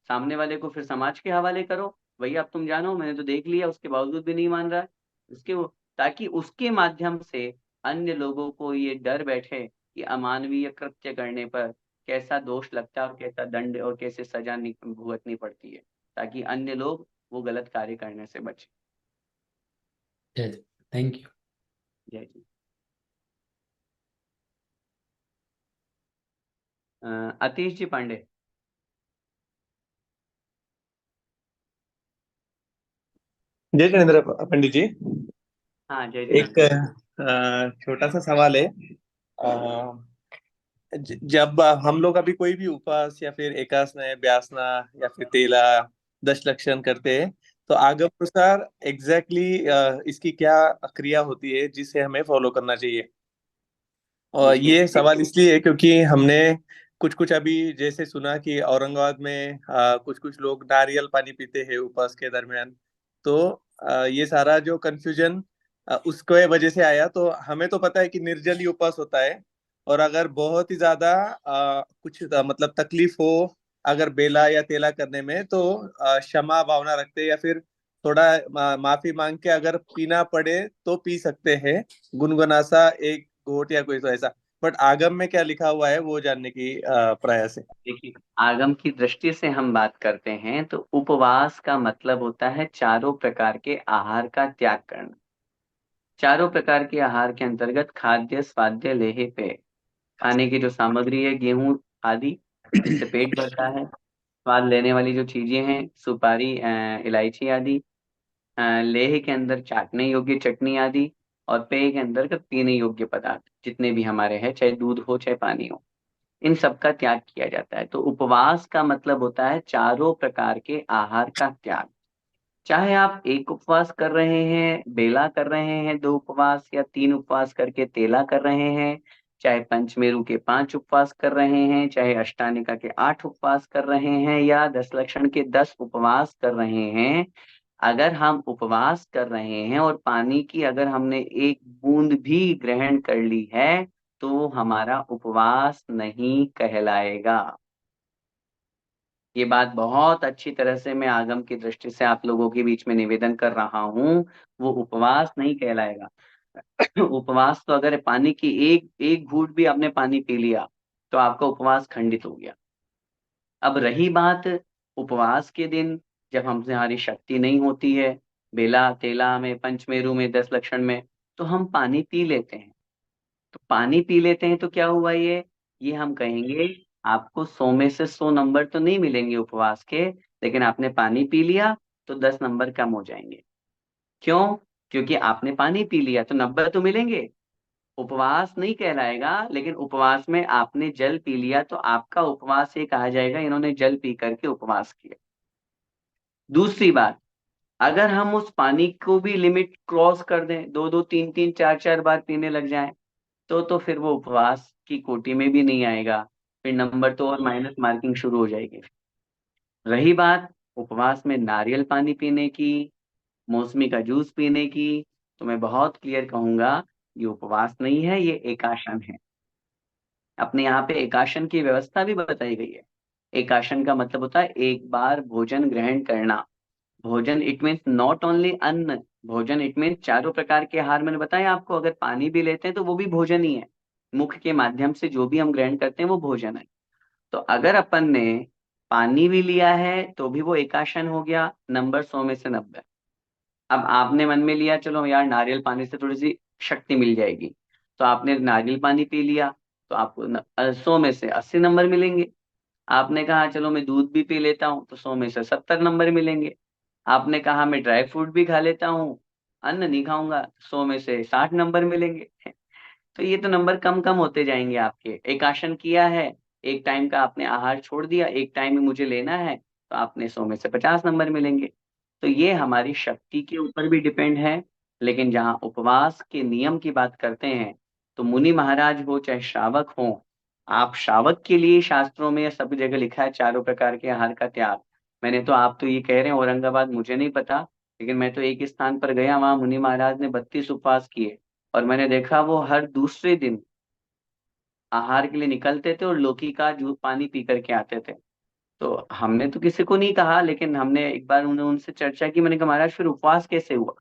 सामने वाले को फिर समाज के हवाले करो। भैया अब तुम जानो, मैंने तो देख लिया, उसके बावजूद भी नहीं मान रहा है। उसके ताकि उसके माध्यम से अन्य लोगों को ये डर बैठे कि अमानवीय कृत्य करने पर कैसा दोष लगता है और कैसा दंड और कैसे सजा भुगतनी पड़ती है, ताकि अन्य लोग वो गलत कार्य करने से बचे। Thank you. जय जी। अतीश जी पांडे। जय जिनेन्द्र पंडित जी। हाँ, जय एक जिनेन्द्र। छोटा सा सवाल है। जब हम लोग अभी कोई भी उपास या फिर एकासना व्यासना या फिर तेला 10 लक्षण करते हैं, तो आगम अनुसार एग्जैक्टली इसकी क्या क्रिया होती है जिसे हमें फॉलो करना चाहिए? और देखिए, ये सवाल इसलिए है क्योंकि हमने कुछ कुछ अभी जैसे सुना कि औरंगाबाद में कुछ कुछ लोग नारियल पानी पीते हैं उपवास के दरमियान। तो ये सारा जो कंफ्यूजन उसके वजह से आया। तो हमें तो पता है कि निर्जल ही उपवास होता है, और अगर बहुत ही ज्यादा कुछ मतलब तकलीफ हो अगर बेला या तेला करने में, तो क्षमा भावना रखते हैं, या फिर थोड़ा माफी मांग के अगर पीना पड़े तो पी सकते हैं, गुनगुना सा एक घोट या कोई तो ऐसा। बट आगम में क्या लिखा हुआ है वो जानने की प्रयास है। देखिए, आगम की दृष्टि से हम बात करते हैं तो उपवास का मतलब होता है चारों प्रकार के आहार का त्याग करना। चारों प्रकार के आहार के अंतर्गत खाद्य, स्वाद्य, लेह्य, पेय, खाने की जो सामग्री है, गेहूं आदि, जिससे पेट भरता है। स्वाद लेने वाली जो चीजें हैं, सुपारी, इलायची आदि। लेह के अंदर चाटने योग्य चटनी आदि। और पेय के अंदर पीने योग्य पदार्थ जितने भी हमारे हैं, चाहे दूध हो चाहे पानी हो, इन सब का त्याग किया जाता है। तो उपवास का मतलब होता है चारों प्रकार के आहार का त्याग। चाहे आप एक उपवास कर रहे हैं, बेला कर रहे हैं, 2 उपवास या 3 उपवास करके तेला कर रहे हैं, चाहे पंचमेरु के 5 उपवास कर रहे हैं, चाहे अष्टानिका के 8 उपवास कर रहे हैं, या 10 लक्षण के 10 उपवास कर रहे हैं, अगर हम उपवास कर रहे हैं और पानी की अगर हमने एक बूंद भी ग्रहण कर ली है, तो हमारा उपवास नहीं कहलाएगा। ये बात बहुत अच्छी तरह से मैं आगम की दृष्टि से आप लोगों के बीच में निवेदन कर रहा हूँ। वो उपवास नहीं कहलाएगा। उपवास तो अगर पानी की एक एक घूंट भी आपने पानी पी लिया तो आपका उपवास खंडित हो गया। अब रही बात उपवास के दिन, जब हमसे हमारी शक्ति नहीं होती है, बेला तेला में, पंचमेरु में, 10 लक्षण में, तो हम पानी पी लेते हैं। तो पानी पी लेते हैं तो क्या हुआ ये हम कहेंगे आपको 100 में से 100 नंबर तो नहीं मिलेंगे उपवास के, लेकिन आपने पानी पी लिया तो 10 नंबर कम हो जाएंगे। क्यों? क्योंकि आपने पानी पी लिया तो 90 तो मिलेंगे। उपवास नहीं कहलाएगा, लेकिन उपवास में आपने जल पी लिया तो आपका उपवास ये कहा जाएगा, इन्होंने जल पी करके उपवास किया। दूसरी बात, अगर हम उस पानी को भी लिमिट क्रॉस कर दें, 2-2, 3-3, 4-4 बार पीने लग जाएं, तो फिर वो उपवास की कोटि में भी नहीं आएगा। फिर नंबर तो और माइनस मार्किंग शुरू हो जाएगी। रही बात उपवास में नारियल पानी पीने की, मौसमी का जूस पीने की, तो मैं बहुत क्लियर कहूंगा, ये उपवास नहीं है, ये एकाशन है। अपने यहाँ पे एकाशन की व्यवस्था भी बताई गई है। एकाशन का मतलब होता है एक बार भोजन ग्रहण करना। भोजन इट मीन्स नॉट ओनली अन्न। भोजन इट मीन्स चारों प्रकार के आहार। मैंने बताया आपको, अगर पानी भी लेते हैं तो वो भी भोजन ही है। मुख के माध्यम से जो भी हम ग्रहण करते हैं वो भोजन है। तो अगर अपन ने पानी भी लिया है तो भी वो एकाशन हो गया, नंबर 100 में से 90। अब आपने मन में लिया चलो यार नारियल पानी से थोड़ी सी शक्ति मिल जाएगी, तो आपने नारियल पानी पी लिया, तो आपको 100 में से 80 नंबर मिलेंगे। आपने कहा चलो मैं दूध भी पी लेता हूँ तो 100 में से 70 नंबर मिलेंगे। आपने कहा मैं ड्राई फ्रूट भी खा लेता हूँ, अन्न नहीं खाऊंगा, 100 में से 60 नंबर मिलेंगे। तो ये तो नंबर कम कम होते जाएंगे आपके। एकाशन किया है, एक टाइम का आपने आहार छोड़ दिया, एक टाइम में मुझे लेना है, तो आपने 100 में से 50 नंबर मिलेंगे। तो ये हमारी शक्ति के ऊपर भी डिपेंड है। लेकिन जहाँ उपवास के नियम की बात करते हैं, तो मुनि महाराज हो चाहे श्रावक हो, आप श्रावक के लिए शास्त्रों में सब जगह लिखा है चारों प्रकार के आहार का त्याग। मैंने तो, आप तो ये कह रहे हैं औरंगाबाद, मुझे नहीं पता, लेकिन मैं तो एक स्थान पर गया, वहां मुनि महाराज ने 32 उपवास किए, और मैंने देखा वो हर दूसरे दिन आहार के लिए निकलते थे और लौकी का जूस पानी पी करके आते थे। तो हमने तो किसी को नहीं कहा, लेकिन हमने एक बार उन्हें उनसे चर्चा की। मैंने कहा महाराज फिर उपवास कैसे हुआ?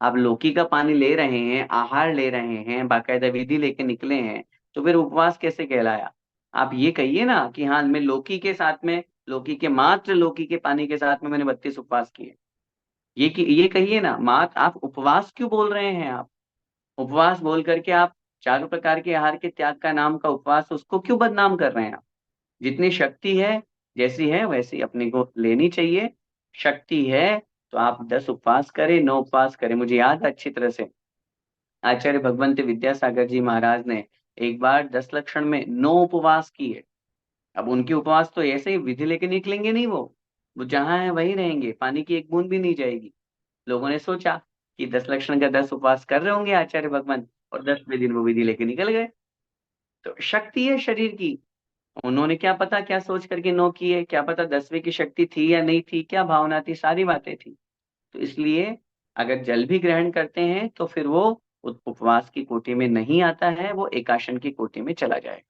आप लौकी का पानी ले रहे हैं, आहार ले रहे हैं, बाकायदा विधि लेके निकले हैं, तो फिर उपवास कैसे कहलाया? आप ये कहिए ना कि हाँ मैं लौकी के साथ में, लौकी के मात्र लौकी के पानी के साथ में मैंने 32 उपवास किए। ये कहिए ना। मात आप उपवास क्यों बोल रहे हैं? आप उपवास बोल करके आप चारों प्रकार के आहार के त्याग का नाम का उपवास, उसको क्यों बदनाम कर रहे हैं आप? जितनी शक्ति है, जैसी है वैसी अपने को लेनी चाहिए। शक्ति है तो आप 10 उपवास करें, 9 उपवास करें। मुझे याद है अच्छी तरह से, आचार्य भगवंत विद्यासागर जी महाराज ने एक बार 10 लक्षण में 9 उपवास किए। अब उनके उपवास तो ऐसे ही विधि लेके निकलेंगे नहीं, वो जहां है वहीं रहेंगे, पानी की एक बूंद भी नहीं जाएगी। लोगों ने सोचा कि 10 लक्षण का 10 उपवास कर रहे होंगे आचार्य भगवंत, और 10वें दिन वो विधि लेके निकल गए। तो शक्ति है शरीर की। उन्होंने क्या पता क्या सोच करके नो की है, क्या पता 10वें की शक्ति थी या नहीं थी, क्या भावना थी, सारी बातें थी। तो इसलिए अगर जल भी ग्रहण करते हैं तो फिर वो उपवास की कोटि में नहीं आता है, वो एकाशन की कोटि में चला जाएगा।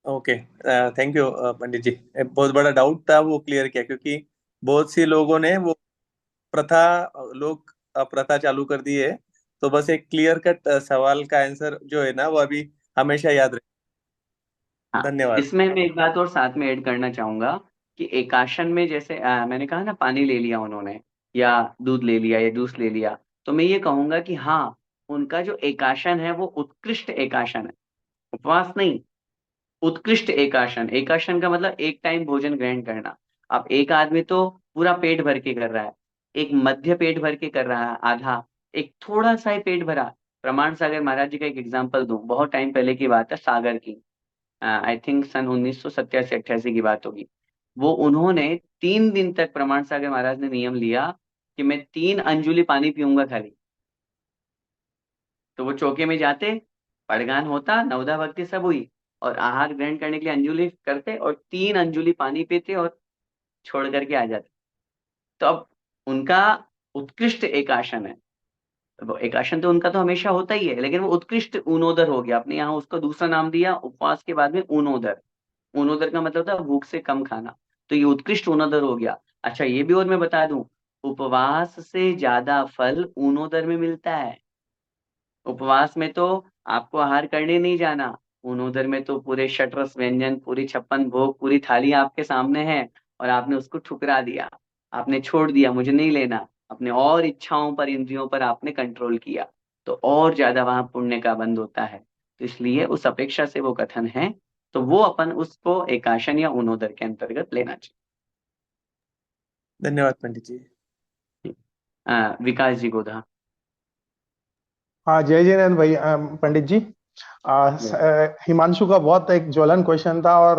ओके, थैंक यू पंडित जी। बहुत बड़ा डाउट था, वो क्लियर किया, क्योंकि बहुत सी लोगों ने वो प्रथा लोग प्रथा चालू कर दी है। तो बस एक क्लियर कट सवाल का आंसर जो है ना, वो अभी हमेशा याद रहे। हाँ, धन्यवाद। इसमें मैं एक बात और साथ में ऐड करना चाहूंगा कि एकाशन में जैसे मैंने कहा ना, पानी ले लिया उन्होंने या दूध ले लिया या जूस ले लिया, तो मैं ये कहूंगा कि हाँ, उनका जो एकाशन है वो उत्कृष्ट एकाशन है, उपवास नहीं, उत्कृष्ट एकाशन। एकाशन का मतलब एक टाइम भोजन ग्रहण करना। अब एक आदमी तो पूरा पेट भर के कर रहा है, एक मध्य पेट भर के कर रहा है आधा, एक थोड़ा सा ही पेट भरा। प्रमाण सागर महाराज जी का एक एग्जांपल दूं, बहुत टाइम पहले की बात है, सागर की, आई थिंक सन 1987-88 की बात होगी। वो उन्होंने 3 दिन तक, प्रमाण सागर महाराज ने नियम लिया कि मैं 3 अंजुली पानी पीऊंगा खाली। तो वो चौके में जाते, पड़गान होता, नवदा भक्ति सब हुई, और आहार ग्रहण करने के लिए अंजुलि करते और 3 अंजुलि पानी पीते और छोड़ करके आ जाते। तो अब उनका उत्कृष्ट एकाशन है। वो एकाशन तो उनका तो हमेशा होता ही है, लेकिन वो उत्कृष्ट ऊनोदर हो गया, अपने यहाँ उसको दूसरा नाम दिया उपवास के बाद में, ऊनोदर। ऊनोदर का मतलब था भूख से कम खाना, तो ये उत्कृष्ट ऊनोदर हो गया। अच्छा, ये भी और मैं बता दूं, उपवास से ज्यादा फल ऊनोदर में मिलता है। उपवास में तो आपको आहार करने नहीं जाना, ऊनोदर में तो पूरे षटरस व्यंजन, पूरी 56 भोग, पूरी थाली आपके सामने है, और आपने उसको ठुकरा दिया, आपने छोड़ दिया, मुझे नहीं लेना, अपने और इच्छाओं पर, इंद्रियों पर आपने कंट्रोल किया, तो और ज्यादा वहां पुण्य का बंध होता है। तो इसलिए उस अपेक्षा से वो कथन है, तो वो अपन उसको एकाशन या ऊनोदर के अंतर्गत लेना धन्यवाद पंडित जी। चाहिए। विकास जी गोधा। हाँ, जय जयनंद भाई, पंडित जी। हिमांशु का बहुत एक ज्वलन क्वेश्चन था, और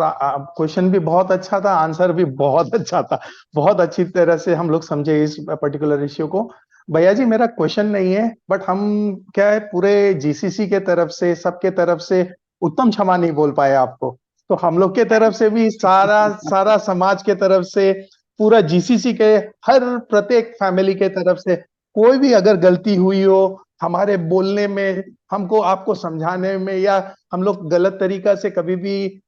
क्वेश्चन भी बहुत अच्छा था, आंसर भी बहुत अच्छा था। बहुत अच्छी तरह से हम लोग समझे इस पर्टिकुलर इश्यू को। भैया जी, मेरा क्वेश्चन नहीं है, बट हम क्या है, पूरे जीसीसी के तरफ से, सबके तरफ से उत्तम क्षमा नहीं बोल पाए आपको। तो हम लोग के तरफ से भी, सारा सारा समाज के तरफ से, पूरा जीसीसी के हर प्रत्येक फैमिली के तरफ से, कोई भी अगर गलती हुई हो हमारे बोलने में, हमको आपको समझाने में, या हम लोग गलत तरीका से कभी भी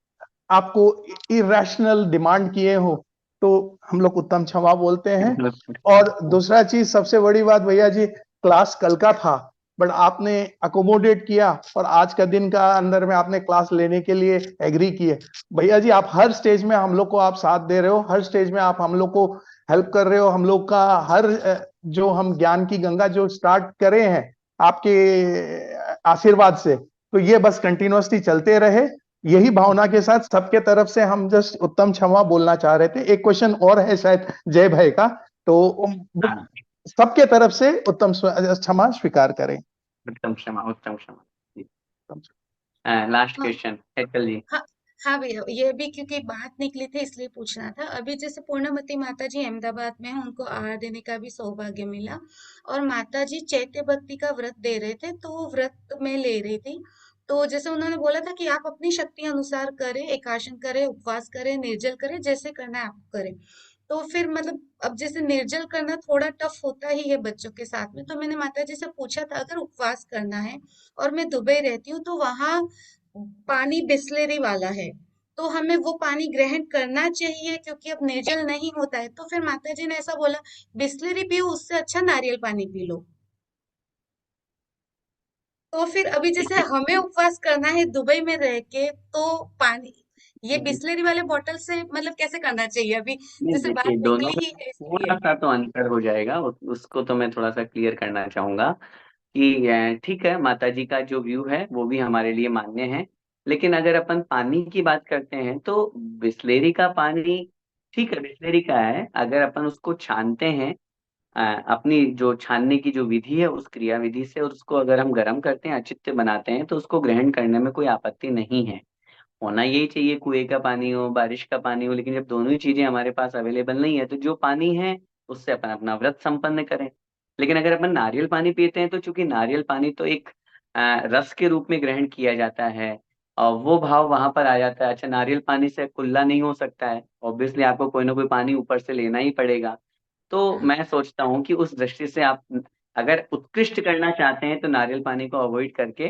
आपको इरेशनल डिमांड किए हो, तो हम लोग उत्तम क्षमा बोलते हैं। और दूसरा चीज, सबसे बड़ी बात भैया जी, क्लास कल का था, बट आपने अकोमोडेट किया, और आज का दिन का अंदर में आपने क्लास लेने के लिए एग्री किए। भैया जी, आप हर स्टेज में हम लोग को आप साथ दे रहे हो, हर स्टेज में आप हम लोग को हेल्प कर रहे हो। हम लोग का हर जो हम ज्ञान की गंगा जो स्टार्ट करे हैं आपके आशीर्वाद से, तो ये बस कंटिन्यूअसली चलते रहे। यही भावना के साथ सबके तरफ से हम जस्ट उत्तम क्षमा बोलना चाह रहे थे। एक क्वेश्चन और है शायद जय भाई का, तो सबके तरफ से उत्तम क्षमा स्वीकार करें। उत्तम क्षमा, उत्तम क्षमा। लास्ट हाँ क्वेश्चन हेतल जी। हाँ हाँ भैया, ये भी क्योंकि बात निकली थी इसलिए पूछना था। अभी जैसे पूर्णमती माता जी अहमदाबाद में हैं, उनको आहार देने का भी सौभाग्य मिला, और माता जी चैत्य भक्ति का व्रत दे रहे थे, तो वो व्रत में ले रही थी। तो जैसे उन्होंने बोला था कि आप अपनी शक्ति अनुसार करें, एकाशन करें, उपवास करें, निर्जल करें, जैसे करना है आप करें। तो फिर मतलब अब जैसे निर्जल करना थोड़ा टफ होता ही है बच्चों के साथ में, तो मैंने माता जी से पूछा था अगर उपवास करना है और मैं दुबई रहती हूँ तो वहां पानी बिस्लेरी वाला है, तो हमें वो पानी ग्रहण करना चाहिए क्योंकि अब निर्जल नहीं होता है। तो फिर माता जी ने ऐसा बोला, बिस्लेरी पियो, उससे अच्छा नारियल पानी पी लो। तो फिर अभी जैसे हमें उपवास करना है दुबई में रह के, तो पानी ये बिस्लेरी वाले बोतल से मतलब कैसे करना चाहिए? अभी नहीं, जैसे बात देखिए दोनों निकली में ही है थोड़ा इसलिए। सा तो अंतर हो जाएगा, उसको तो मैं थोड़ा सा क्लियर करना चाहूंगा कि ठीक है, माता जी का जो व्यू है वो भी हमारे लिए मान्य है, लेकिन अगर अपन पानी की बात करते हैं तो बिस्लेरी का पानी, ठीक है, बिस्लेरी का है, अगर अपन उसको छानते हैं, अपनी जो छानने की जो विधि है उस क्रिया विधि से, और उसको अगर हम गर्म करते हैं, अचित्य बनाते हैं, तो उसको ग्रहण करने में कोई आपत्ति नहीं है। होना यही चाहिए, कुएं का पानी हो, बारिश का पानी हो, लेकिन जब दोनों ही चीजें हमारे पास अवेलेबल नहीं है, तो जो पानी है उससे अपन अपना व्रत संपन्न करें। लेकिन अगर अपन नारियल पानी पीते हैं, तो चूंकि नारियल पानी तो एक रस के रूप में ग्रहण किया जाता है, और वो भाव वहां पर आ जाता है। अच्छा, नारियल पानी से कुल्ला नहीं हो सकता है, ऑब्वियसली आपको कोई ना कोई पानी ऊपर से लेना ही पड़ेगा। तो मैं सोचता हूँ कि उस दृष्टि से आप अगर उत्कृष्ट करना चाहते हैं तो नारियल पानी को अवॉइड करके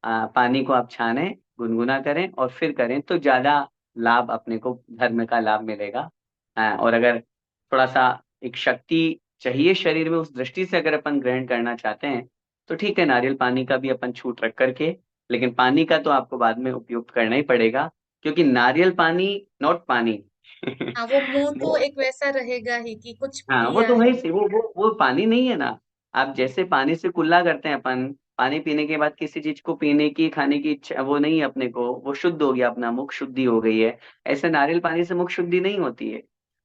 पानी को आप छानें, गुनगुना करें और फिर करें तो ज्यादा लाभ अपने को धर्म का लाभ मिलेगा। और अगर थोड़ा सा एक शक्ति चाहिए शरीर में, उस दृष्टि से अगर अपन ग्रहण करना चाहते हैं तो ठीक है, नारियल पानी का भी अपन छूट रख करके, लेकिन पानी का तो आपको बाद में उपयोग करना ही पड़ेगा, क्योंकि नारियल पानी नॉट पानी हाँ, वो मुंह तो वो, एक वैसा रहेगा ही कि कुछ हाँ वो पिया तो है। वही से वो पानी नहीं है ना। आप जैसे पानी से कुल्ला करते हैं अपन, पानी पीने के बाद किसी चीज को पीने की खाने की इच्छा वो नहीं है अपने को, वो शुद्ध हो गया, अपना मुख शुद्धि हो गई है। ऐसे नारियल पानी से मुख शुद्धि नहीं होती है।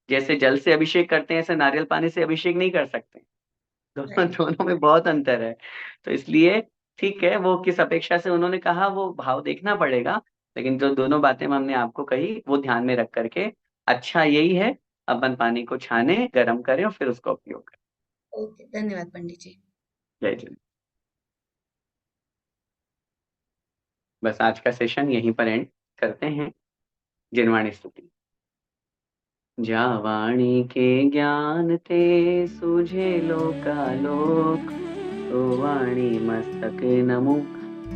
जैसे जल से अभिषेक करते हैं ऐसे नारियल पानी से अभिषेक नहीं कर सकते। दोनों राइट। दोनों में बहुत अंतर है। तो इसलिए ठीक है, वो किस अपेक्षा से उन्होंने कहा वो भाव देखना पड़ेगा, लेकिन जो दोनों बातें हमने आपको कही वो ध्यान में रख करके अच्छा यही है, अपन पानी को छाने, गर्म करें और फिर उसका उपयोग करें। ओके, धन्यवाद पंडित जी। जय जय। बस आज का सेशन यहीं पर एंड करते हैं। जिनवाणी स्तुति। जावाणी के ज्ञान ते सूझे लोकालोक, तो वाणी मस्तक नमो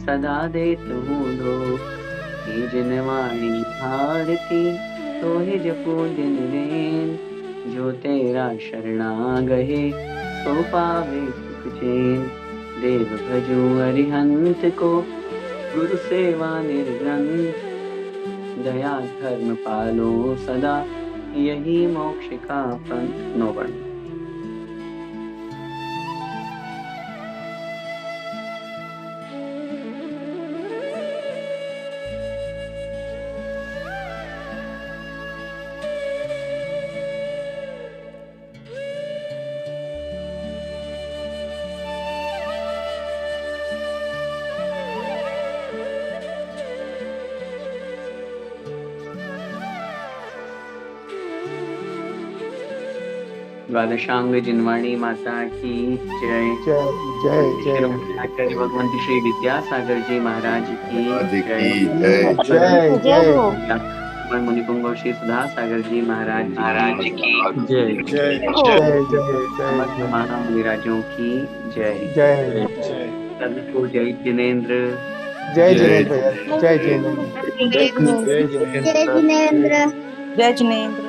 सदा देत हूँ लोक। ही जिनवाणी भारती तो ही जपू दिन रैन, जो तेरा शरणा गहे सो पावे सुख चैन। देव भजू अरिहंत को गुरु सेवा निर्ग्रंथ, दया धर्म पालो सदा यही मोक्ष का पंथ। नो वर्ण। द्वादशांग जिनवाणी माता की जय। जय जय जय आचार्य भगवंत श्री विद्यासागर जी महाराज की जय। जय जय मुनिपुंगव श्री सुधा सागर जी महाराज की जय। जय जय समस्त जय महामुनिराजों की जय। जय सबको जय जिनेन्द्र। जय जिनेन्द्र भैया, जय जिनेन्द्र। जय जिनेन्द्र। जय जिनेन्द्र।